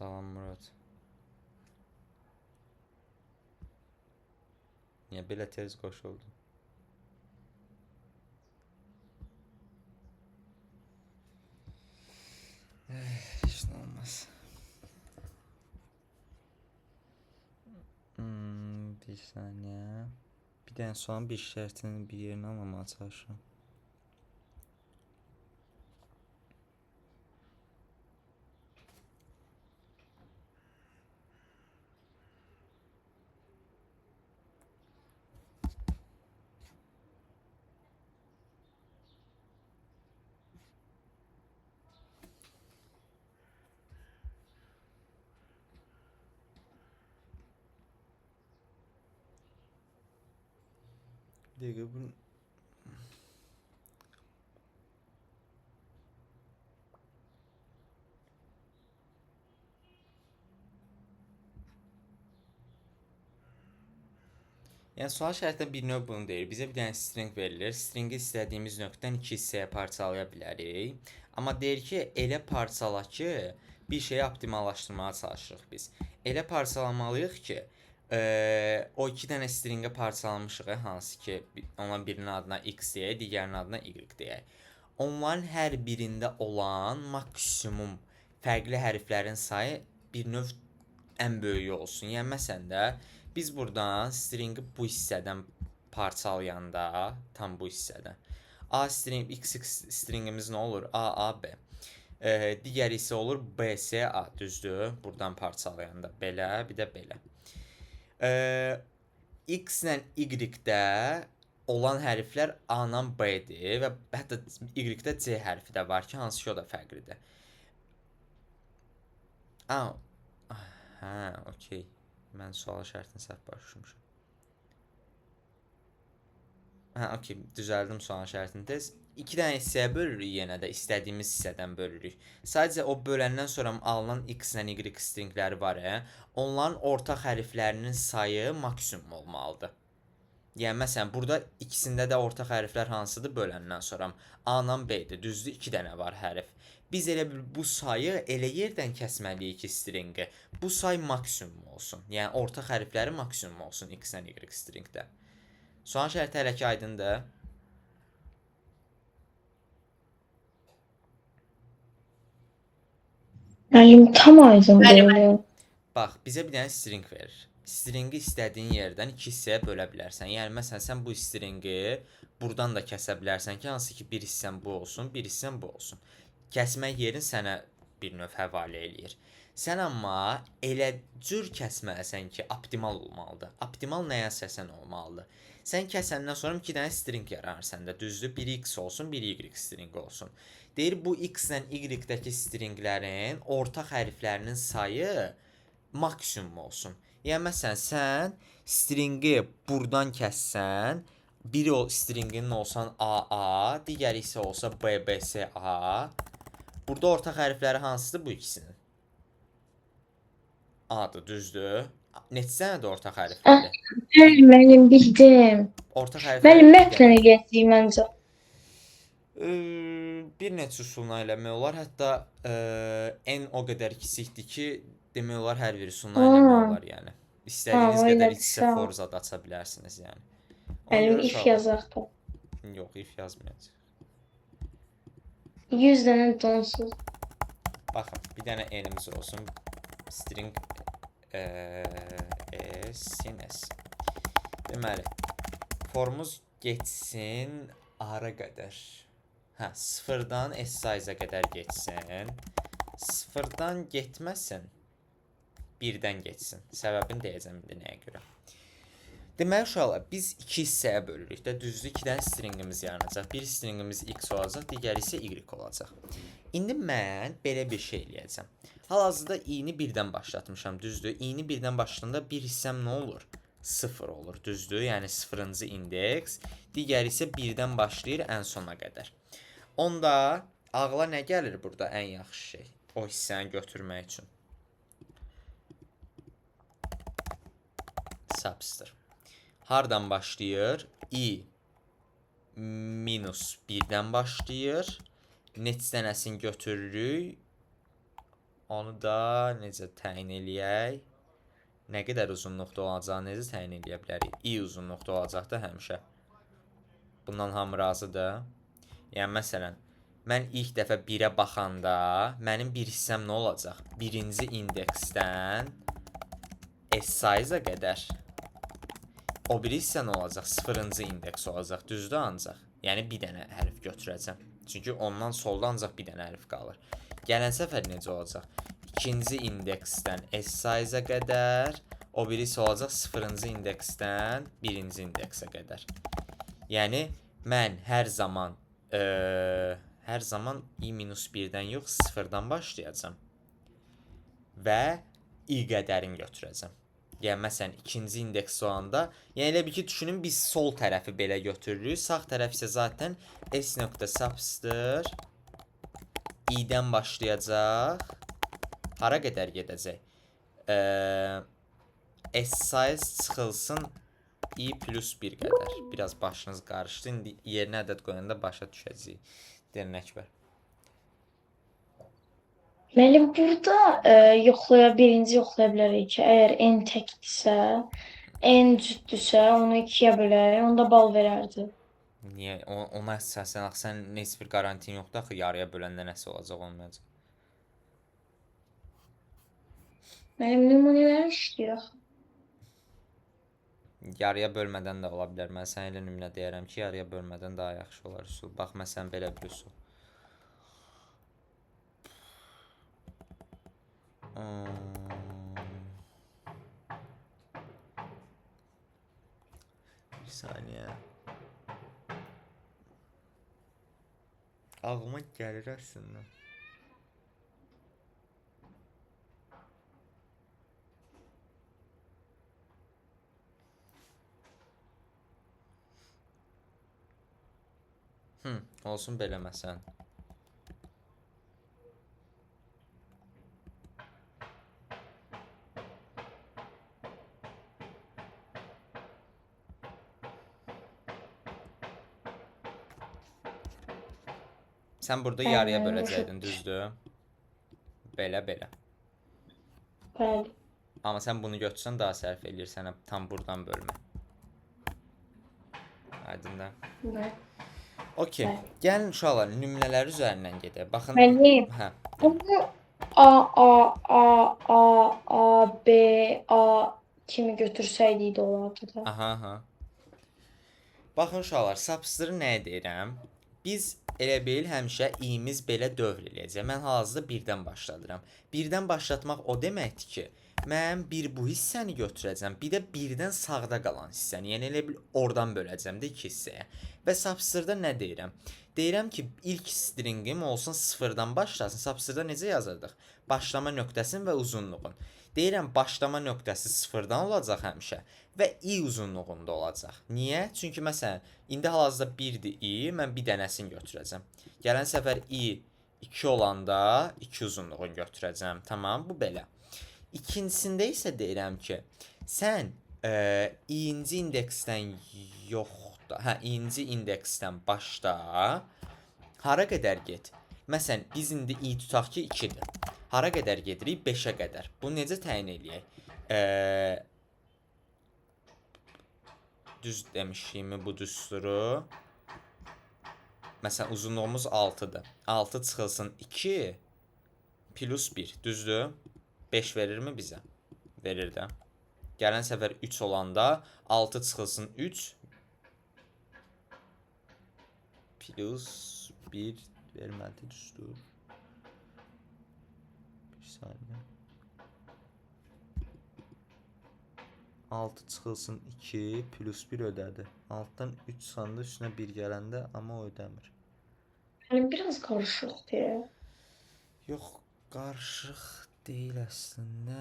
Salam Murad. Niyə belə tez qoşuldun? Heç nə olmaz. Bir saniyə. Bir dənə sualın bir şərtini bir yerinə almamağa çalışıram. Bir dəqiqə bunu... Yəni sual şərtində bir növ bunu deyir. Bizə bir dənə string verilir. Stringi istədiyimiz nöqtədən iki hissəyə parçalaya bilərik. Amma deyir ki, elə parçala ki, bir şeyi optimallaşdırmağa çalışırıq biz. Elə parçalamalıyıq ki, o iki dənə stringə parçalamışıq, hansı ki, onların birinin adına x deyək, digərinin adına y deyək. Onların hər birində olan maksimum fərqli hərflərin sayı bir növ ən böyüyü olsun. Yəni məsələn də biz buradan stringi bu hissədən parçalayanda, tam bu hissədən A string, x stringimiz nə olur? A, A, B. Digəri isə olur B, C, A, düzdür? Buradan parçalayanda belə, bir də belə. X ilə Y-də olan hərflər A-dan B-dir və hətta Y-də C hərfi də var ki, hansı ki o da fərqlidir. Hə, okey. Mən sual şərtini səhv başlamışam. Hə, okey, düzəldim sual şərtini tez. 2 dənə hissəyə bölürük yenə də, istədiyimiz hissədən bölürük. Sadəcə o böləndən sonra alınan x ilə y stringləri var, onların ortaq hərflərinin sayı maksimum olmalıdır. Yəni məsələn, burada ikisində də ortaq hərflər hansıdır böləndən sonra? A-dan B-dir, düzdür? 2 dənə var hərf. Biz elə bu sayı elə yerdən kəsməliyik ki, stringi. Bu say maksimum olsun. Yəni ortaq hərfləri maksimum olsun x ilə y stringdə. Sual şərti hələ ki aydındır. Müəllim, tam aydın deyil. Bax, bizə bir dənə string verir. Stringi istədiyin yerdən iki hissəyə bölə bilərsən. Yəni məsələn, sən bu stringi buradan da kəsə bilərsən ki, hansı ki bir hissən bu olsun, bir hissən bu olsun. Kəsmək yerin sənə bir növ həvalə eləyir. Sən amma elə cür kəsməlisən ki, optimal olmalıdır. Optimal nəyə əsasən olmalıdır? Sən kəsəndən sonra 2 dənə string yaranır səndə, düzdür? Biri x olsun, biri y string olsun. Deyir, bu x ilə y-dəki stringlərin ortaq hərflərinin sayı maksimum olsun. Yəni məsələn, sən stringi buradan kəssən, biri o stringinin olsan AA, digəri isə olsa BBCA. Burada ortaq hərfləri hansıdır bu ikisinin? A-dır, düzdür? Neçə dənə də ortaq hərfləri? Müəllim, bildim. Ortaq hərfləri... Müəllim, mətnə getdik məncə. Bir neçə üsulla eləmək olar. Hətta n o qədər kiçikdir ki, demək olar hər bir üsulla eləmək olar, yəni. İstədiyiniz qədər içsə forzada aça bilərsiniz, yəni. Müəllim, if yazaq da. Yox, if yazmayacaq. 100 dənə donsuz. Baxın, bir dənə n-imiz olsun. String s. Deməli, formumuz getsin hara qədər? Hə, 0-dan s size-a qədər getsin. 0-dan getməsin, 1-dən getsin. Səbəbini deyəcəm indi nəyə görə. Deməli, uşaqlar, biz 2 hissəyə bölürük də, düzdür? 2 dənə stringimiz yaranacaq. Bir stringimiz x olacaq, digəri isə y olacaq. İndi mən belə bir şey eləyəcəm. Hal-hazırda i-ni 1-dən başlatmışam, düzdür? I-ni 1-dən başlayanda bir hissəm nə olur? 0 olur, düzdür? Yəni 0-cı indeks, digəri isə 1-dən başlayır ən sona qədər. Onda ağla nə gəlir burada ən yaxşı şey? O hissəni götürmək üçün. Substr. Hardan başlayır? I minus 1-dən başlayır. Neçə dənəsini götürürük? Onu da necə təyin eləyək? Nə qədər uzunluqda olacağını necə təyin eləyə bilərik? I uzunluqda olacaq da həmişə. Bundan hamı razıdır. Yəni, məsələn, mən ilk dəfə 1-ə baxanda mənim bir hissəm nə olacaq? Birinci indeksdən s size-a qədər. O biri hissə nə olacaq? 0-cı indeks olacaq, düzdür ancaq. Yəni, bir dənə hərf götürəcəm. Çünki ondan solda ancaq bir dənə hərf qalır. Gələn səfər necə olacaq? İkinci indeksdən s size-a qədər, o birisi olacaq 0-cı indeksdən 1-ci indeksə qədər. Yəni, mən hər zaman i-1-dən yox, 0-dan başlayacam və i qədərini götürəcəm. Yəni, məsələn, ikinci indeks olanda, yəni elə bir ki, düşünün, biz sol tərəfi belə götürürük, sağ tərəf isə zaten s.substr i-dən başlayacaq, hara qədər gedəcək? S-size çıxılsın i plus 1 qədər. Biraz başınız qarışdı. İndi yerinə ədəd qoyanda başa düşəcəyik. Deyilən əkbər. Müəllim, burada birinci yoxlaya bilərik ki, əgər n təkdirsə, n cütdürsə, onu 2-yə bölərək, onda bal verərdi. Niyə? Ona əsasən, axı, sən heç bir garantin yoxdur, axı, yarıya böləndə nəsə olacaq, olmayacaq. Müəllim, nümunələri işləyir axı. Yarıya bölmədən də ola bilər. Mən sənə elə nümunə deyərəm ki, yarıya bölmədən daha yaxşı olar üsul. Bax, məsələn, belə bir üsul. Bir saniyə. Ağlıma gəlir əslində. Olsun belə məsələn. Sən burada yarıya böləcəydin, düzdür? Belə. Bəli. Amma sən bunu götürsən daha sərf eləyir sənə tam buradan bölmə. Aydındır. Bəli. Okey. Gəlin uşaqlar, nümunələr üzərindən gedək. Baxın. Müəllim, Hə. bunu A, B, A kimi götürsəydik də olardı da. Aha. Baxın uşaqlar, substr nəyə deyirəm? Biz elə bil həmişə i-miz belə dövr eləyəcək. Mən hal-hazırda 1-dən başladıram. 1-dən başlatmaq o deməkdir ki, mən bir bu hissəni götürəcəm, bir də 1-dən sağda qalan hissəni. Yəni elə bil oradan böləcəm də 2 hissəyə. Və substrda nə deyirəm? Deyirəm ki, ilk stringim olsun 0-dan başlasın. Substrda necə yazırdıq? Başlama nöqtəsinin və uzunluğun. Deyirəm, başlama nöqtəsi 0-dan olacaq həmişə və i uzunluğunda olacaq. Niyə? Çünki məsələn, indi hal-hazırda 1-dir i, mən bir dənəsini götürəcəm. Gələn səfər i 2 olanda 2 uzunluğunu götürəcəm. Tamam, bu belə. İkincisində isə deyirəm ki, sən i-ci indeksdən yox da, i-ci indeksdən başda hara qədər get? Məsələn, biz indi i tutaq ki 2-dir. Hara qədər gedirik? 5-ə qədər. Bunu necə təyin eləyək? Düz demişiyimi bu düsturu. Məsələn, uzunluğumuz 6-dır. 6 çıxılsın 2 plus 1, düzdür? 5 verirmi bizə? Verir də. Gələn səfər 3 olanda 6 çıxılsın 3 plus 1 vermədi düzdür. Bir saniyə. 6 çıxılsın 2 plus 1 ödədi. 6-dan 3 çıxanda üstünə 1 gələndə amma o ödəmir. Yəni biraz qarışıqdır ya. Yox, qarışıq deyil əslində.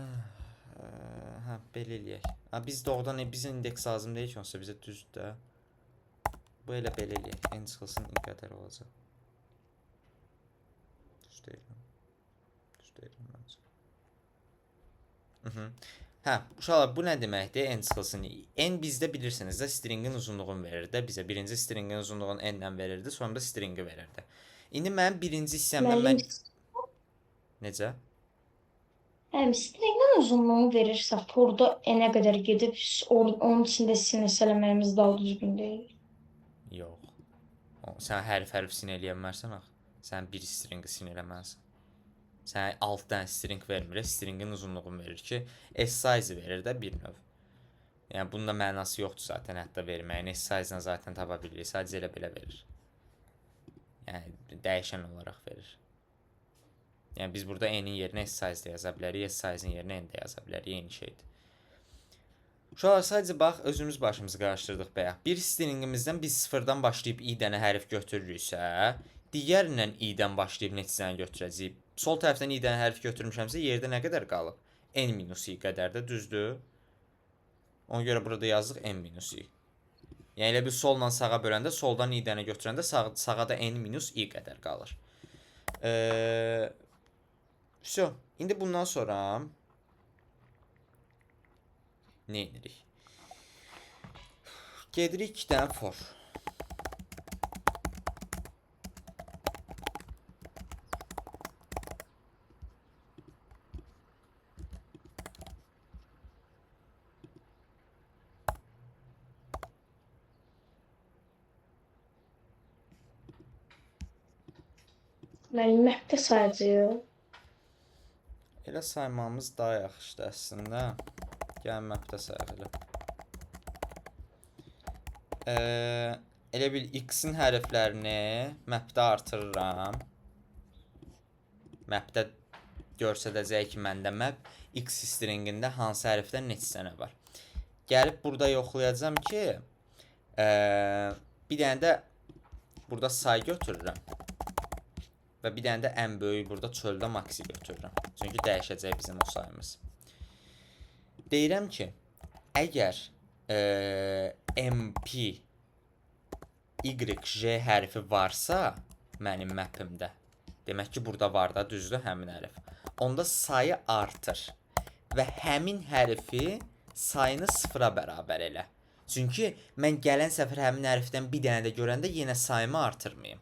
Hə, belə eləyək. Biz doğrudan bizə indeks lazım deyil ki, onsa bizə düzdür də. Bu elə belə eləyək. N çıxılsın i qədər olacaq. Düz deyiləm. Düz deyiləm məncə. Hə, uşaqlar bu nə deməkdir? N çıxılsın i. N bizdə bilirsiniz də stringin uzunluğunu verir də bizə. Birinci stringin uzunluğunu n-lə verirdi, sonra da stringi verirdi. İndi mənim birinci hissəmdə mən... Necə? Həm stringin uzunluğunu verirsə, burada n-ə qədər gedib onun içində sinir eləməyimiz daha düzgün deyil. Yox. Sən hərf sin eləyə bilmərsən axı. Sən bir stringi sin eləməlisən. Sən 6 dənə string vermir, stringin uzunluğunu verir ki, s-size verir də bir növ. Yəni bunun da mənası yoxdur zaten hətta verməyin. S-size-lə zaten tapa bilirik. Sadəcə elə belə verir. Yəni dəyişən olaraq verir. Yəni biz burada n-in yerinə s-size də yaza bilərik, s-size-in yerinə n də yaza bilərik, eyni şeydir. Uşaqlar sadəcə bax, özümüz başımızı qarışdırdıq bayaq. Bir stringimizdən biz sıfırdan başlayıb i dənə hərf götürürüksə, digərindən i-dən başlayıb neçə dənə götürəcəyik? Sol tərəfdən i dənə hərf götürmüşəmsə, yerdə nə qədər qalıb? N minus i qədər də düzdür. Ona görə burada yazdıq n minus i. Yəni elə bir solla sağa böləndə, soldan i dənə götürəndə sağa da n minus i qədər qalır. Всё. İndi bundan sonra nə edirik? Gedirik 2 dənə for. Mənim məhvdə sayacağıq. Elə saymamız daha yaxşıdır əslində. Gəl mapdə sayaq elə. Elə bil x-in hərflərini mapdə artırıram. Mapdə görsədəcək ki, məndə map x stringində hansı hərfdən neçə dənə var. Gəlib burada yoxlayacağam ki, bir dənə də burada say götürürəm. Və bir dənə də ən böyük burada çöldə maxi götürürəm. Çünki dəyişəcək bizim o sayımız. Deyirəm ki, əgər mp yj hərfi varsa mənim mapimdə, demək ki, burada var da, düzdür həmin hərf. Onda sayı artır və həmin hərfi sayını sıfıra bərabər elə. Çünki mən gələn səfər həmin hərfdən bir dənə də görəndə yenə sayımı artırmayım.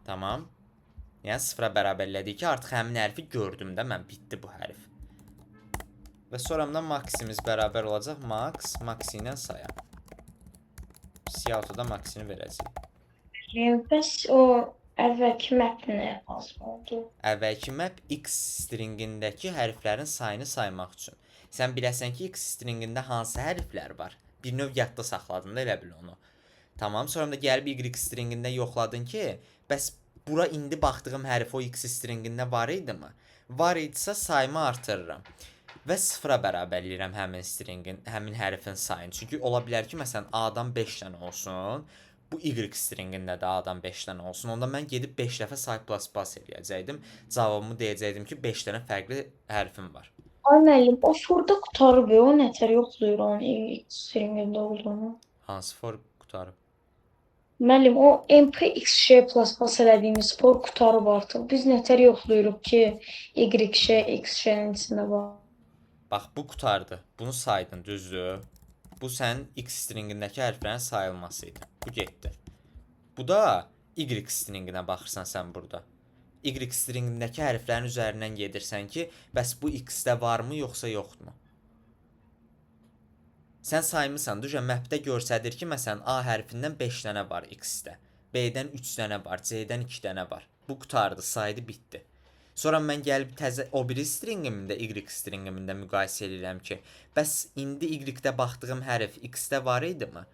Tamam. Yəni sıfıra bərabərlədik ki, artıq həmin hərfi gördüm də mən, bitdi bu hərf. Və sonramdan maksimiz bərabər olacaq max, maxi ilə saya. Siyahıda maxini verəcəyik. Bəs o əvvəlki map nə lazım oldu? Əvvəlki map x stringindəki hərflərin sayını saymaq üçün. Sən biləsən ki, x stringində hansı hərflər var? Bir növ yadda saxladın da elə bil onu. Tamam, sonra da gəlib y stringində yoxladın ki, bəs bura indi baxdığım hərf o x stringində var idi mi? Var idisə sayımı artırıram. Və sıfıra bərabərləyirəm həmin stringin, həmin hərfin sayını. Çünki ola bilər ki, məsələn, A-dan 5 dənə olsun. Bu y stringində də A-dan 5 dənə olsun. Onda mən gedib 5 dəfə say plus plus eləyəcəkdim. Cavabımı deyəcəkdim ki, 5 dənə fərqli hərfim var. Ay müəllim, o forda qutarıb, o nətər yoxlayır onun x stringində olduğunu? Hansı for qutarıb? Müəllim, o mpxj plus plus elədiyimiz for qutarıb artıq. Biz nətər yoxlayırıq ki, yj x-nin içində var. Bax, bu qutardı. Bunu saydın, düzdür? Bu sənin x stringindəki hərflərin sayılması idi. Bu getdi. Bu da y stringinə baxırsan sən burada. Y stringindəki hərflərin üzərindən gedirsən ki, bəs bu x-də varmı, yoxsa yoxdurmu? Sən saymısan, düzə mapdə görsədir ki, məsələn, A hərfindən 5 dənə var x-də. B-dən 3 dənə var, C-dən 2 dənə var. Bu qutardı, saydı, bitdi. Sonra mən gəlib təzə o biri stringimdə, y stringimdə müqayisə edirəm ki, bəs indi y-də baxdığım hərf x-də var idimi?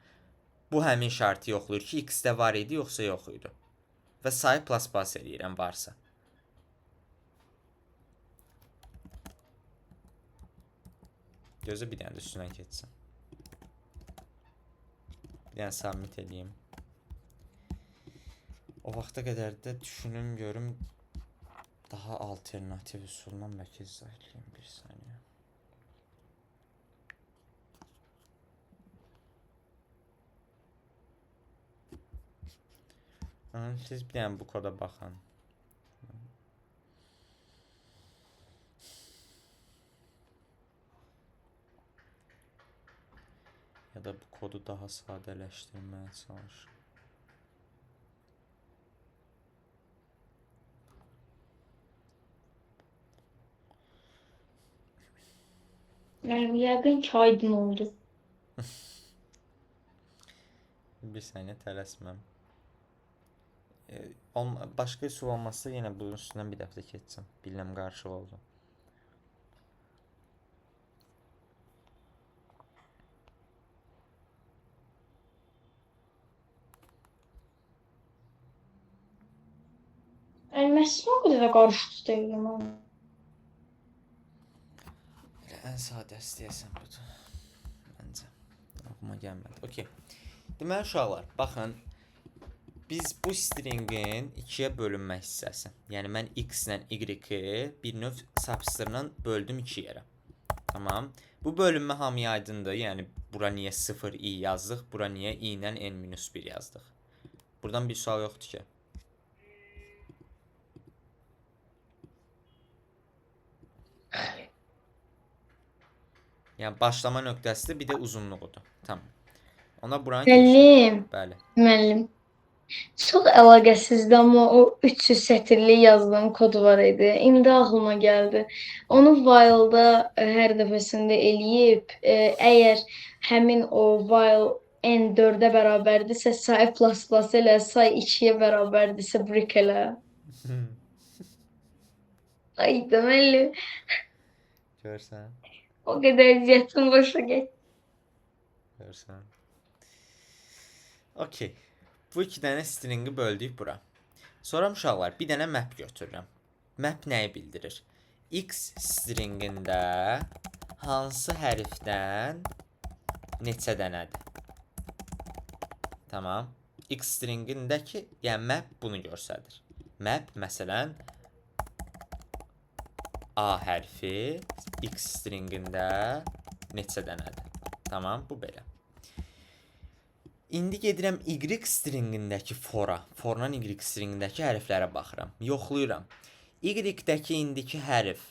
Bu həmin şərti yoxlayır ki, x-də var idi, yoxsa yox idi. Və sayı plus eləyirəm varsa. Gözə bir dənə də üstündən keçsin. Bir dənə submit edeyim. O vaxta qədər də düşünüm, görüm daha alternativ üsulla bəlkə izah edeyim bir saniyə. Siz bir dənə bu koda baxın. Ya da bu kodu daha sadələşdirməyə çalışın. Yani yəqin ki, aydın oldu. Bir saniyə tələsməm. Başqa üsul olmazsa yenə bunun üstündən bir dəfə keçsin. Bilməm qarşı oldu. Yani məsələn o qədər də qarışıq deyil ama. Elə ən sadəsi deyəsən budur. Məncə. Ağlıma gəlmədi. Okey. Deməli uşaqlar, baxın. Biz bu stringin 2-yə bölünmə hissəsi. Yəni mən x ilə y-i bir növ substringlə böldüm 2 yerə. Tamam. Bu bölünmə hamıya aydındır. Yəni bura niyə 0 i yazdıq, bura niyə i ilə n-1 yazdıq. Buradan bir sual yoxdur ki. Yəni başlama nöqtəsidir, bir də uzunluğudur. Tamam. Ona buranı Müəllim, Bəli. müəllim. Çox əlaqəsizdir, amma o 300 sətirli yazdığım kod var idi. İndi ağlıma gəldi. Onu while-da hər dəfəsində eləyib, əgər həmin o while n4-ə bərabərdirsə, say plus elə, say 2-yə bərabərdirsə, break elə. Ay deməli, Görsən. o qədər əziyyətim boşa getdi. Görsən. Okey. Bu 2 dənə stringi böldük bura. Sonra uşaqlar bir dənə map götürürəm. Map nəyi bildirir? X stringində hansı hərfdən neçə dənədir? Tamam. X stringindəki, yəni map bunu göstərir. Map məsələn A hərfi X stringində neçə dənədir? Tamam, bu belə. İndi gedirəm Y stringindəki fora. Fordan Y stringindəki hərflərə baxıram. Yoxlayıram. Y-dəki indiki hərf.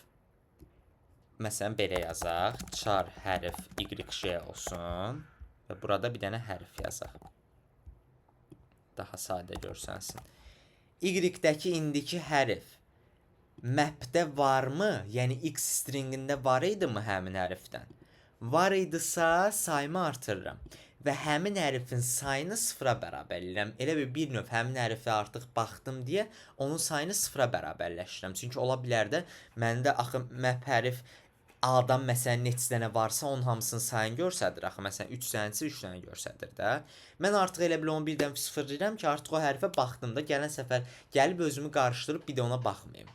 Məsələn, belə yazaq. Char hərf Y olsun. Və burada bir dənə hərf yazaq. Daha sadə görsənsin. Y-dəki indiki hərf mapdə varmı? Yəni X stringində var idimi həmin hərfdən? Var idisə sayımı artırıram. Və həmin hərfin sayını sıfıra bərabər edirəm. Elə bir növ həmin hərfi artıq baxdım deyə onun sayını sıfıra bərabərləşdirirəm. Çünki ola bilər də məndə axı map hərf A-dan məsələn neçə dənə varsa onun hamısının sayını göstərir. Axı məsələn 3 dənəsi 3 dənə göstərir də. Mən artıq elə bil onu birdən sıfırlayıram ki, artıq o hərfə baxdımda gələn səfər gəlib özümü qarışdırıb bir də ona baxmayım.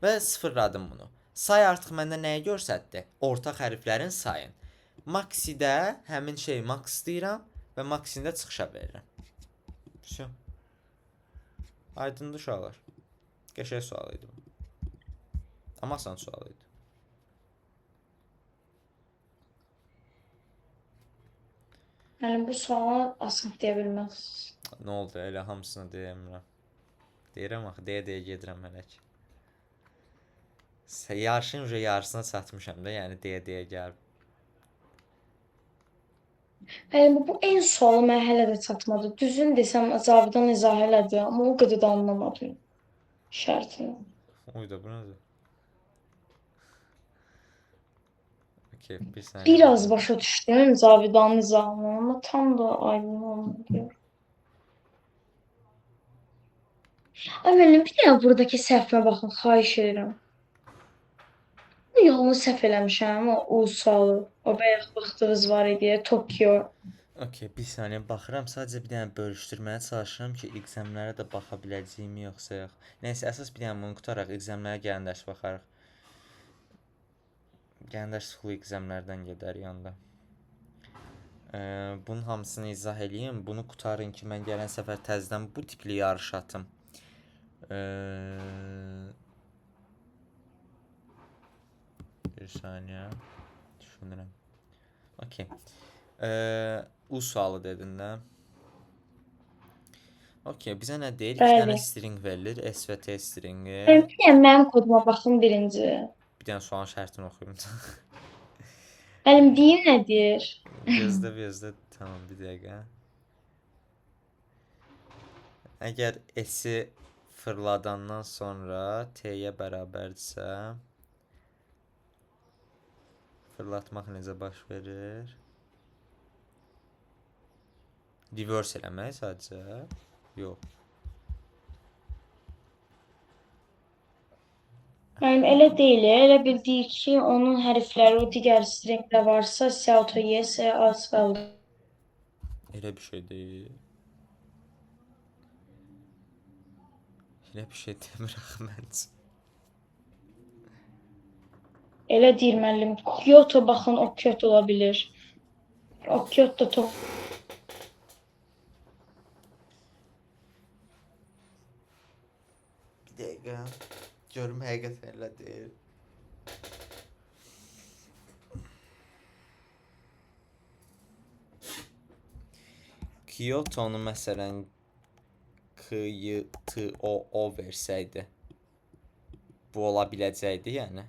Və sıfırladım bunu. Say artıq məndə nəyə göstərdi? Ortaq hərflərin sayını. Maxidə həmin şeyi max deyirəm və maxində çıxışa verirəm. Все. Aydındır uşaqlar. Qəşəng sual idi bu. Amma asan sual idi. Yəni bu suala asan deyə bilməzsiniz. Nə oldu? Elə hamısını deyəmirəm. Deyirəm axı, deyə gedirəm hələ ki. Yarışın yarısına çatmışam da, yəni deyə gəlib. Yəni bu en sualı mən hələ də çatmadı. Düzün desəm Cavidan izah elədi, amma o qədər də anlamadım şərtini. Oy da bu nədir? Okey, bir saniyə. Biraz başa düşdüm Cavidanın izahını, amma tam da aydın olmadı. Ay müəllim, bir dənə buradakı səhvimə baxın, xahiş edirəm. Bu yolunu səhv eləmişəm, o sualı. O bayaq baxdığınız var idi, Tokyo. Okey, bir saniyə baxıram. Sadəcə bir dənə bölüşdürməyə çalışıram ki, examlara da baxa biləcəyimi yoxsa yox. Nəysə, əsas bir dənə bunu qutaraq examlara gələndə baxarıq. Gələndə full examlardan gedərik onda. Bunun hamısını izah eləyim. Bunu qutarın ki, mən gələn səfər təzədən bu tipli yarış atım. Bir saniyə. Düşünürəm. Okey. U sualı dedin də. Okey, bizə nə deyir? 2 Bəli. dənə string verilir. S və T stringi. Müəllim, bir dənə mənim koduma baxın birinci. Bir dənə sualın şərtini oxuyum. Müəllim, deyim nədir? Gözlə. Tamam, bir dəqiqə. Əgər S-i fırladandan sonra T-yə bərabərdirsə, fırlatmaq necə baş verir? Reverse eləmək sadəcə? Yox. Müəllim, elə deyil, elə bildik ki, onun hərfləri o digər stringdə varsa, S auto yes, az qaldı. Elə bir şey deyil. Elə bir şey demir axı məncə. Elə deyir müəllim. Kyoto baxın, o Kyoto ola bilir. O Kyoto Bir dəqiqə. Görüm həqiqətən elə deyil. Kyoto-nu məsələn K-Y-T-O-O versəydi, bu ola biləcəkdi yəni.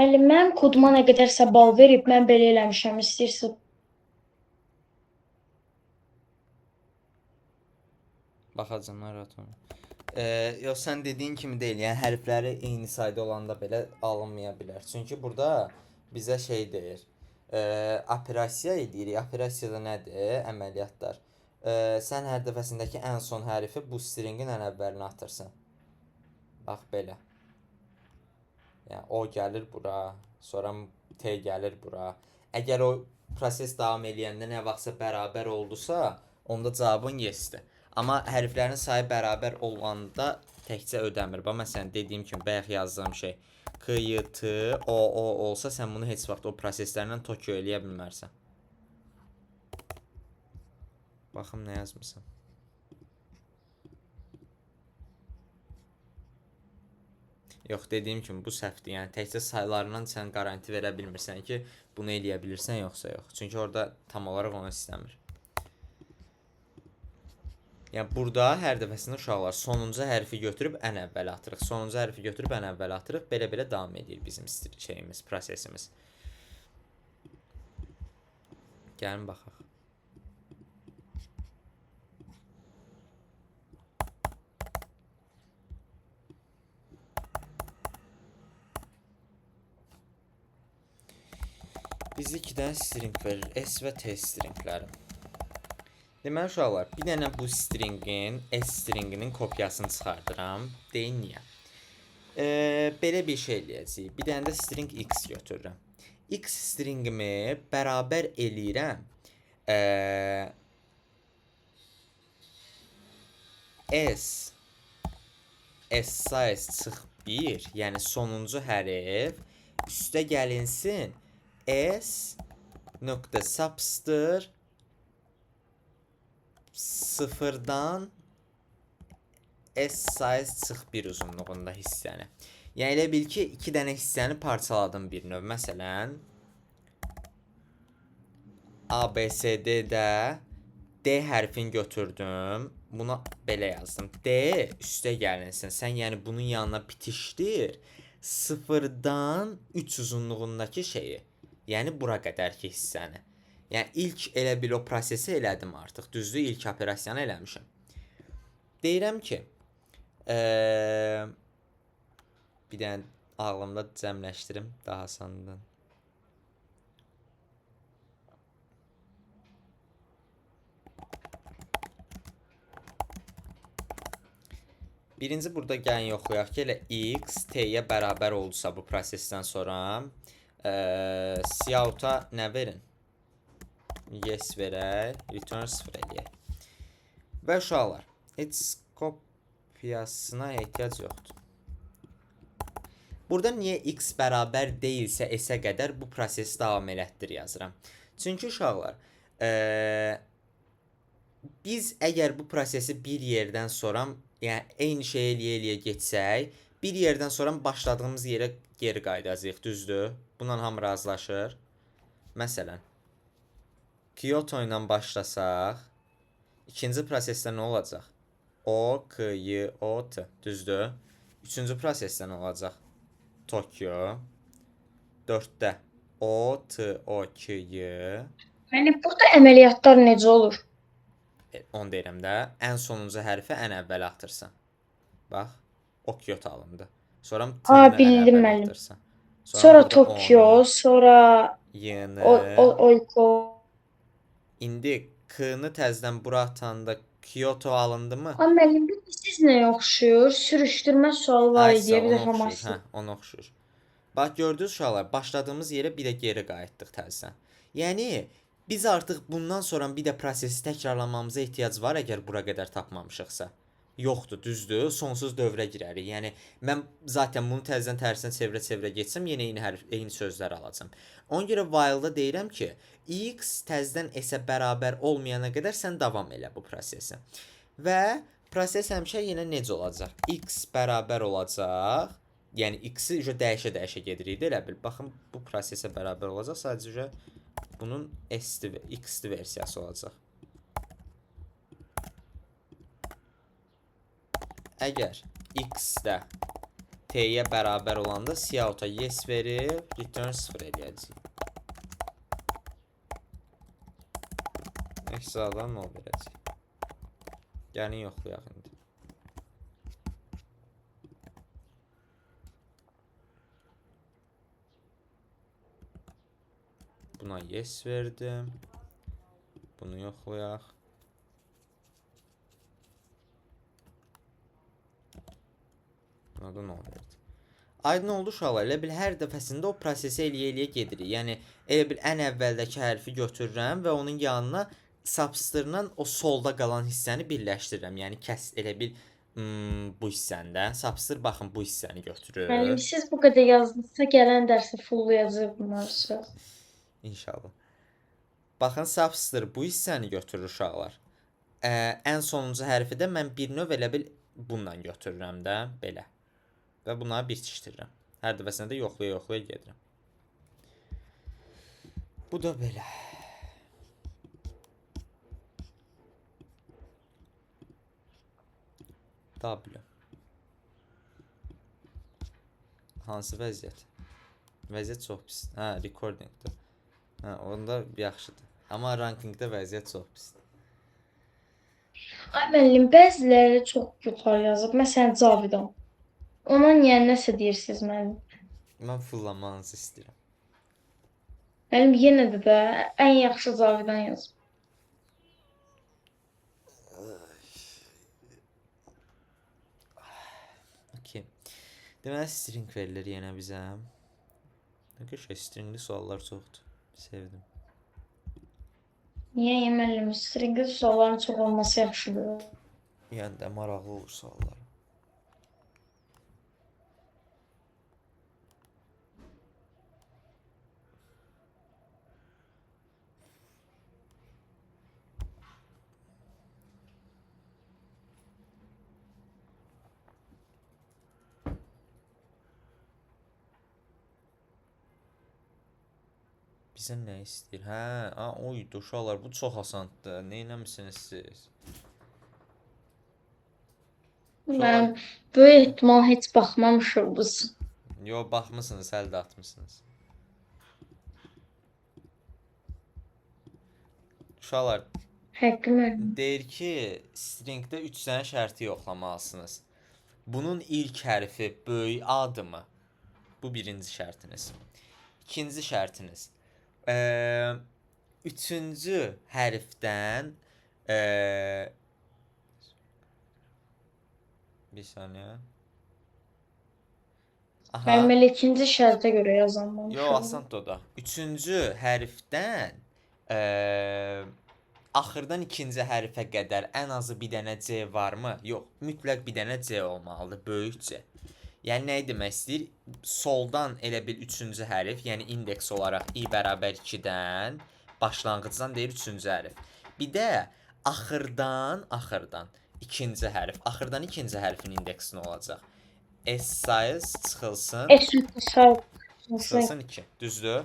müəllim, mənim koduma nə qədərsə bal verib, mən belə eləmişəm, istəyirsiniz. Baxacam, narahat olma. Yox, sən dediyin kimi deyil, yəni hərfləri eyni sayda olanda belə alınmaya bilər. Çünki burada bizə şey deyir, operasiya edirik. Operasiyada nədir? Əməliyyatlar. Sən hər dəfəsindəki ən son hərfi bu stringin ən əvvəlinə atırsan. Bax belə. Yəni o gəlir bura, sonra T gəlir bura. Əgər o proses davam eləyəndə nə vaxtsa bərabər oldusa, onda cavabın yes-dir. Amma hərflərin sayı bərabər olanda təkcə ödəmir. Bax, məsələn, dediyim kimi, bayaq yazdığım şey K, Y, T, O, O olsa, sən bunu heç vaxt o proseslərlə Tokyo eləyə bilmərsən. Baxım, nə yazmışam. Yox, dediyim kimi, bu səhvdir. Yəni, təkcə saylarından sən qaranti verə bilmirsən ki, bunu eləyə bilirsən, yoxsa yox. Çünki orada tam olaraq onu istəmir. Yəni, burada hər dəfəsində uşaqlar sonuncu hərfi götürüb ən əvvələ atırıq. Sonuncu hərfi götürüb ən əvvələ atırıq. Belə-belə davam edir bizim şeyimiz, prosesimiz. Gəlin, baxaq. Biz 2 dənə string verir. S və T stringləri. Deməli uşaqlar, bir dənə bu stringin, S stringinin kopyasını çıxardıram. Deyin niyə? Belə bir şey eləyəcəyik. Bir dənə də string X götürürəm. X stringimi bərabər eləyirəm. S size çıx 1, yəni sonuncu hərf üstə gəlinsin. S nöqtə substr sıfırdan S size çıx 1 uzunluğunda hissəni. Yəni elə bil ki, 2 dənə hissəni parçaladım bir növ. Məsələn, A, B, C, D-də D hərfini götürdüm. Bunu belə yazdım. D üstə gəlinsin. Sən yəni bunun yanına bitişdir. Sıfırdan 3 uzunluğundakı şeyi. Yəni bura qədərki hissəni. Yəni ilk elə bil o prosesi elədim artıq. Düzdür, ilk operasiyanı eləmişəm. Deyirəm ki, bir dənə ağlımda cəmləşdirim daha asandan. Birinci burada gəlin yoxlayaq ki, elə x t-yə bərabər oldusa bu prosesdən sonra cout-a nə verin? Yes verək, return 0 eləyək. Və uşaqlar, heç kopyasına ehtiyac yoxdur. Burada niyə x bərabər deyilsə s-ə qədər bu prosesi davam elətdir yazıram. Çünki uşaqlar, biz əgər bu prosesi bir yerdən sonra, yəni eyni şey eləyə getsək, bir yerdən sonra başladığımız yerə geri qayıdacağıq, düzdür? Bundan hamı razılaşır. Məsələn, Kyoto ilə başlasaq, ikinci prosesdə nə olacaq? O, K, Y, O, T, düzdür? Üçüncü prosesdə nə olacaq? Tokyo. 4-də O, T, O, K, Y. Yəni burada əməliyyatlar necə olur? Onu deyirəm də, ən sonuncu hərfi ən əvvələ atırsan. Bax, o Kyoto alındı. Sonra T-ni ən bildim əvvələ müəllim. atırsan. Sonra burada Tokyo, O-nu, sonra Y-ni. Oyko. İndi K-nı təzədən bura atanda Kyoto alındımı? Müəllim, siz nəyə oxşuyur? Sürüşdürmə sualı var idi, bir ona dəfə oxşuyur, maçda. ona oxşuyur. Bax, gördünüz uşaqlar, başladığımız yerə bir də geri qayıtdıq təzədən. Yəni, biz artıq bundan sonra bir də prosesi təkrarlamamıza ehtiyac var, əgər bura qədər tapmamışıqsa. Yoxdur, düzdür, sonsuz dövrə girərik. Yəni, mən zaten bunu təzədən tərsinə çevirə-çevirə getsəm, yenə eyni sözlər alacam. Ona görə while-da deyirəm ki, x təzədən s-ə bərabər olmayana qədər sən davam elə bu prosesi. Və proses həmişə yenə necə olacaq? X bərabər olacaq. Yəni x-i dəyişə-dəyişə gedirik də elə bil. Baxın, bu prosesə bərabər olacaq. Sadəcə bunun x-li versiyası olacaq. Əgər x də t-yə bərabər olanda cout-a yes verib, return 0 eləyəcək. Əks-adan 0 verəcək. Yəni yoxlayaq indi. Buna yes verdim. Bunu yoxlayaq. Buna da no verdim. Aydın oldu uşaqlar. Elə bil hər dəfəsində o prosesi eləyə gedirik. Yəni elə bil ən əvvəldəki hərfi götürürəm və onun yanına substırla o solda qalan hissəni birləşdirirəm. Yəni elə bil bu hissəndə. Substır baxın bu hissəni götürür. Müəllim, siz bu qədər yazdınızsa gələn dərsi fullayacaq bunlar. İnşallah. Baxın, substır bu hissəni götürür uşaqlar. Ən sonuncu hərfi də mən bir növ elə bil bununla götürürəm də, belə. Və bunları bitişdirirəm. Hər dəfəsində yoxlaya-yoxlaya gedirəm. Bu da belə. W. Hansı vəziyyət? Vəziyyət çox pis. Hə, recordingdir. Hə, onda yaxşıdır. Amma rankingdə vəziyyət çox pisdir. Ay müəllim, bəziləri çox yuxarı yazıb. Məsələn, Cavidan. Ona niyə nəsə deyirsiniz müəllim? Mən fullamanızı istəyirəm. Müəllim, yenə də ən yaxşı Cavidan yazıb. Okay. Deməli, string verilir yenə bizə. Nə qəşəng stringli suallar çoxdur. Sevdim. Niyə müəllim? Stringli sualların çox olması yaxşıdır. Yəni də maraqlı olur suallar. Bizdən nə istəyir? Hə, oy, uşaqlar, bu çox asandır. Nə eləmisiniz siz? Mən böyük ehtimal heç baxmamışıq. Yo, baxmısınız, həll də atmışsınız. Uşaqlar Həqqi müəllim. deyir ki, stringdə 3 dənə şərti yoxlamalısınız. Bunun ilk hərfi böyük A-dırmı? Bu birinci şərtiniz. İkinci şərtiniz. Üçüncü hərfdən bir saniyə. Aha. Müəllim elə ikinci şərtə görə yazılmamış. Yo, asan o da. Üçüncü hərfdən axırdan ikinci hərfə qədər ən azı bir dənə C varmı? Yox, mütləq bir dənə C olmalıdır, böyük C. Yəni nə demək istəyir? Soldan elə bil üçüncü hərf, yəni indeks olaraq i bərabər 2-dən başlanğıcdan deyir üçüncü hərf. Bir də axırdan ikinci hərf. Axırdan ikinci hərfin indeksi nə olacaq? S sayı çıxılsın. Çıxılsın 2. Düzdür?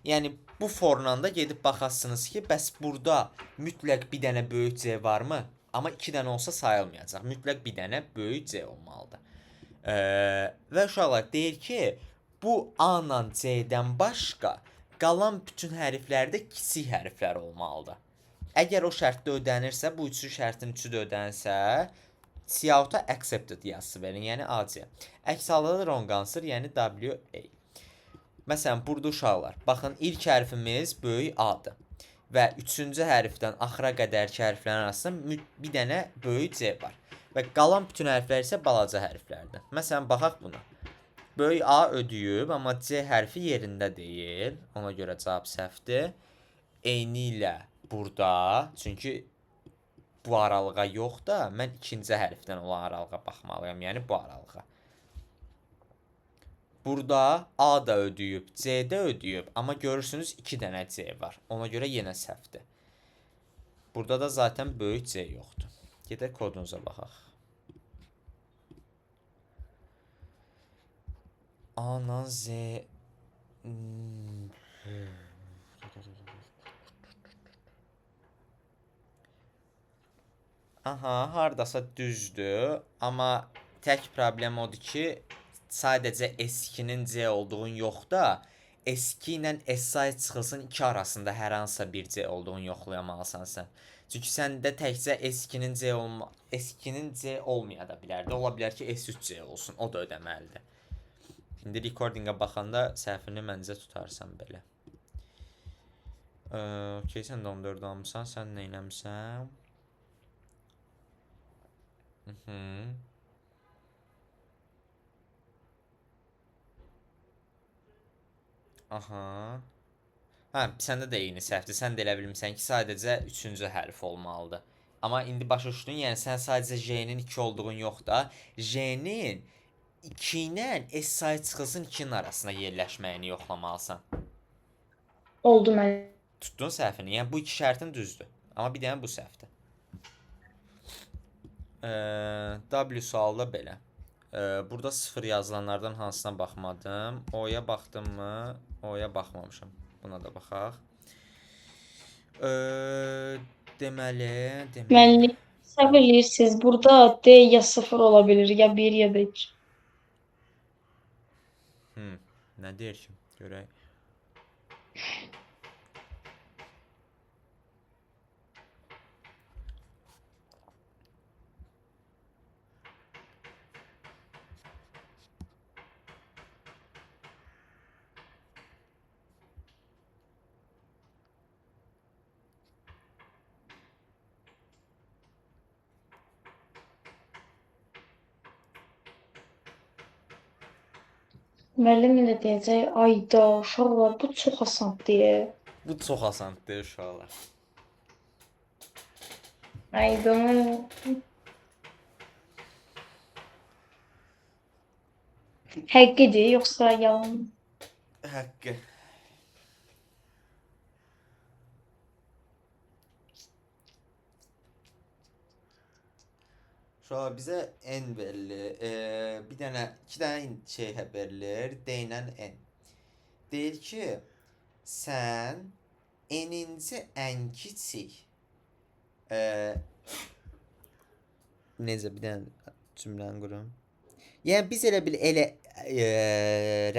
Yəni bu formla gedib baxasınız ki, bəs burada mütləq bir dənə böyük C varmı? Amma 2 dənə olsa sayılmayacaq. Mütləq bir dənə böyük C olmalıdır. Və uşaqlar deyir ki, bu A ilə C-dən başqa qalan bütün hərflərdə kiçik hərflər olmalıdır. Əgər o şərtdə ödənirsə, bu üçü şərtin üçü də ödənsə, Cout-a accepted yazısı verin, yəni AC. Əks halda wrong answer, yəni WA. Məsələn, burada uşaqlar, baxın, ilk hərfimiz böyük A-dır. Və üçüncü hərfdən axıra qədərki hərflərin arasında bir dənə böyük C var. Və qalan bütün hərflər isə balaca hərflərdir. Məsələn, baxaq buna. Böyük A ödəyib, amma C hərfi yerində deyil. Ona görə cavab səhvdir. Eyni ilə burada, çünki bu aralığa yox da, mən ikinci hərfdən olan aralığa baxmalıyam, yəni bu aralığa. Burada A da ödəyib, C də ödəyib, amma görürsünüz 2 dənə C var. Ona görə yenə səhvdir. Burada da zaten böyük C yoxdur. Gedək kodunuza baxaq. A ilə Z... Aha, hardasa düzdür, amma tək problem odur ki, sadəcə S2-nin C olduğun yox da, S2 ilə S-say çıxılsın 2 arasında hər hansısa bir C olduğunu yoxlayamalısan sən. Çünki səndə təkcə S2-nin C olmaya da bilərdi. Ola bilər ki, S3C olsun, o da ödəməlidir. İndi recordinga baxanda səhvini məncə tutarsan belə. Okey, sən də 14 almışsan, sən nə eləmişsən? Aha. Hə, səndə də eyni səhvdir. Sən də elə bilmirsən ki, sadəcə 3-cü hərf olmalıdır. Amma indi başa düşdün, yəni sən sadəcə J-nin 2 olduğun yox da, J-nin 2 ilə S sayı çıxılsın 2-nin arasında yerləşməyini yoxlamalısan. Oldu müəllim. Tutdun səhvini. Yəni bu iki şərtin düzdür. Amma bir dənə bu səhvdir. W sualda belə. Burada 0 yazılanlardan hansına baxmadım? O-ya baxdım mı? O-ya baxmamışam. Buna da baxaq. Deməli. Müəllim, səhv eləyirsiniz. Burada D ya 0 ola bilir, ya 1 ya da 2. Nə deyir ki? Görək. Müəllim elə deyəcək, ayda uşaqlar bu çox asan deyə. Bu çox asandır uşaqlar. Ayda. Həqqidir, yoxsa yalan? Haqqı. Uşaqlar bizə n verilir. Bir dənə, 2 dənə şey verilir. D ilə n. Deyir ki, sən n-inci ən kiçik necə bir dənə cümləni qurum. Yəni biz elə bil elə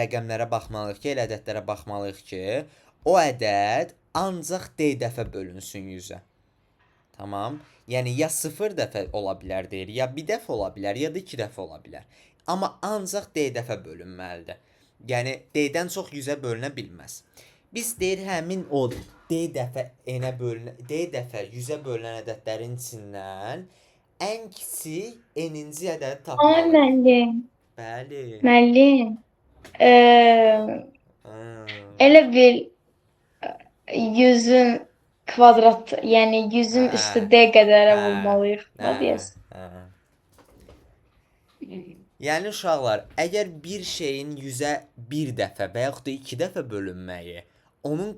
rəqəmlərə baxmalıyıq ki, elə ədədlərə baxmalıyıq ki, o ədəd ancaq D dəfə bölünsün 100-ə. Tamam. Yəni ya 0 dəfə ola bilər deyir, ya 1 dəfə ola bilər, ya da 2 dəfə ola bilər. Amma ancaq D dəfə bölünməlidir. Yəni D-dən çox 100-ə bölünə bilməz. Biz deyir həmin o D dəfə n-ə bölünə, D dəfə 100-ə bölünən ədədlərin içindən ən kiçik n-ci ədədi Ay tapmalıyıq. müəllim, Bəli. müəllim. Ha. Elə bil 100-ün kvadrat, yəni 100-ün Hə. üstü D qədərə Hə. vurmalıyıq. Hə. Nə deyəsən? Hə. Yəni uşaqlar, əgər bir şeyin 100-ə 1 dəfə və yaxud da 2 dəfə bölünməyi onun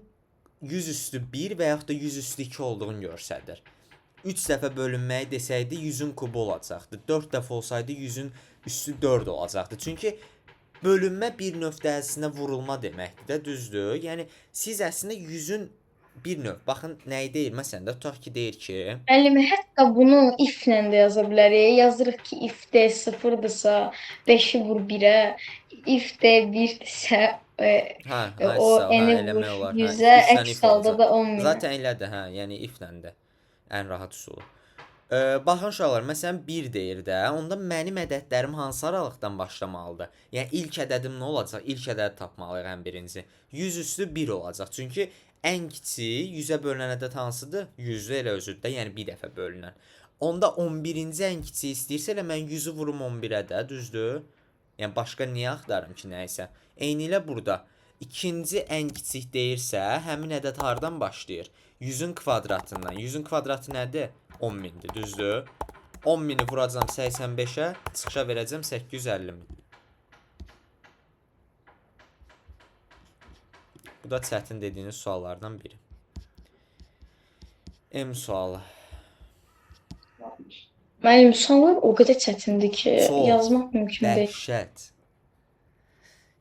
100 üstü 1 və yaxud da 100 üstü 2 olduğunu göstərir. 3 dəfə bölünməyi desəydi 100-ün kubu olacaqdı. 4 dəfə olsaydı 100-ün üstü 4 olacaqdı. Çünki bölünmə bir növ dərsinə vurulma deməkdir də, düzdür? Yəni siz əslində 100-ün bir növ, baxın nəyi deyir? Məsələn də tutaq ki, deyir ki, Müəllim, hətta bunu if-lə də yaza bilərik. Yazırıq ki, if D 0-dırsa 5-i vur 1-ə, if D 1-dirsə o n-i vur eləmək olar. 100-ə, If-dən əks if halda olacaq. da 10.000-ə. Zaten elədir, hə, yəni if-ləndir. Ən rahat üsulu. Baxın uşaqlar, məsələn 1 deyir də, onda mənim ədədlərim hansı aralıqdan başlamalıdır? Yəni ilk ədədim nə olacaq? İlk ədədi tapmalıyıq ən birinci. 100 üstü 1 olacaq. Çünki ən kiçik 100-ə bölünən ədəd hansıdır? 100-dür elə özüdür də, yəni bir dəfə bölünən. Onda 11-ci ən kiçik istəyirsə elə mən 100-ü vurum 11-ə də, düzdür? Yəni başqa niyə axtarım ki, nəysə? Eynilə burada ikinci ən kiçik deyirsə, həmin ədəd hardan başlayır? 100-ün kvadratından. 100-ün kvadratı nədir? 10.000-dir, düzdür? 10.000-i vuracam 85-ə, çıxışa verəcəm 850.000. Bu da çətin dediyiniz suallardan biri. M sualı. Müəllim, suallar o qədər çətindir ki, Çox yazmaq mümkün deyil. Dəhşət.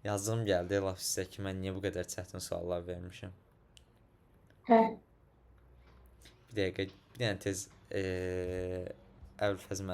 Yazım gəldi laf sizə ki, mən niyə bu qədər çətin suallar vermişəm? Hə. Bir dəqiqə, bir dənə tez Əbülfəz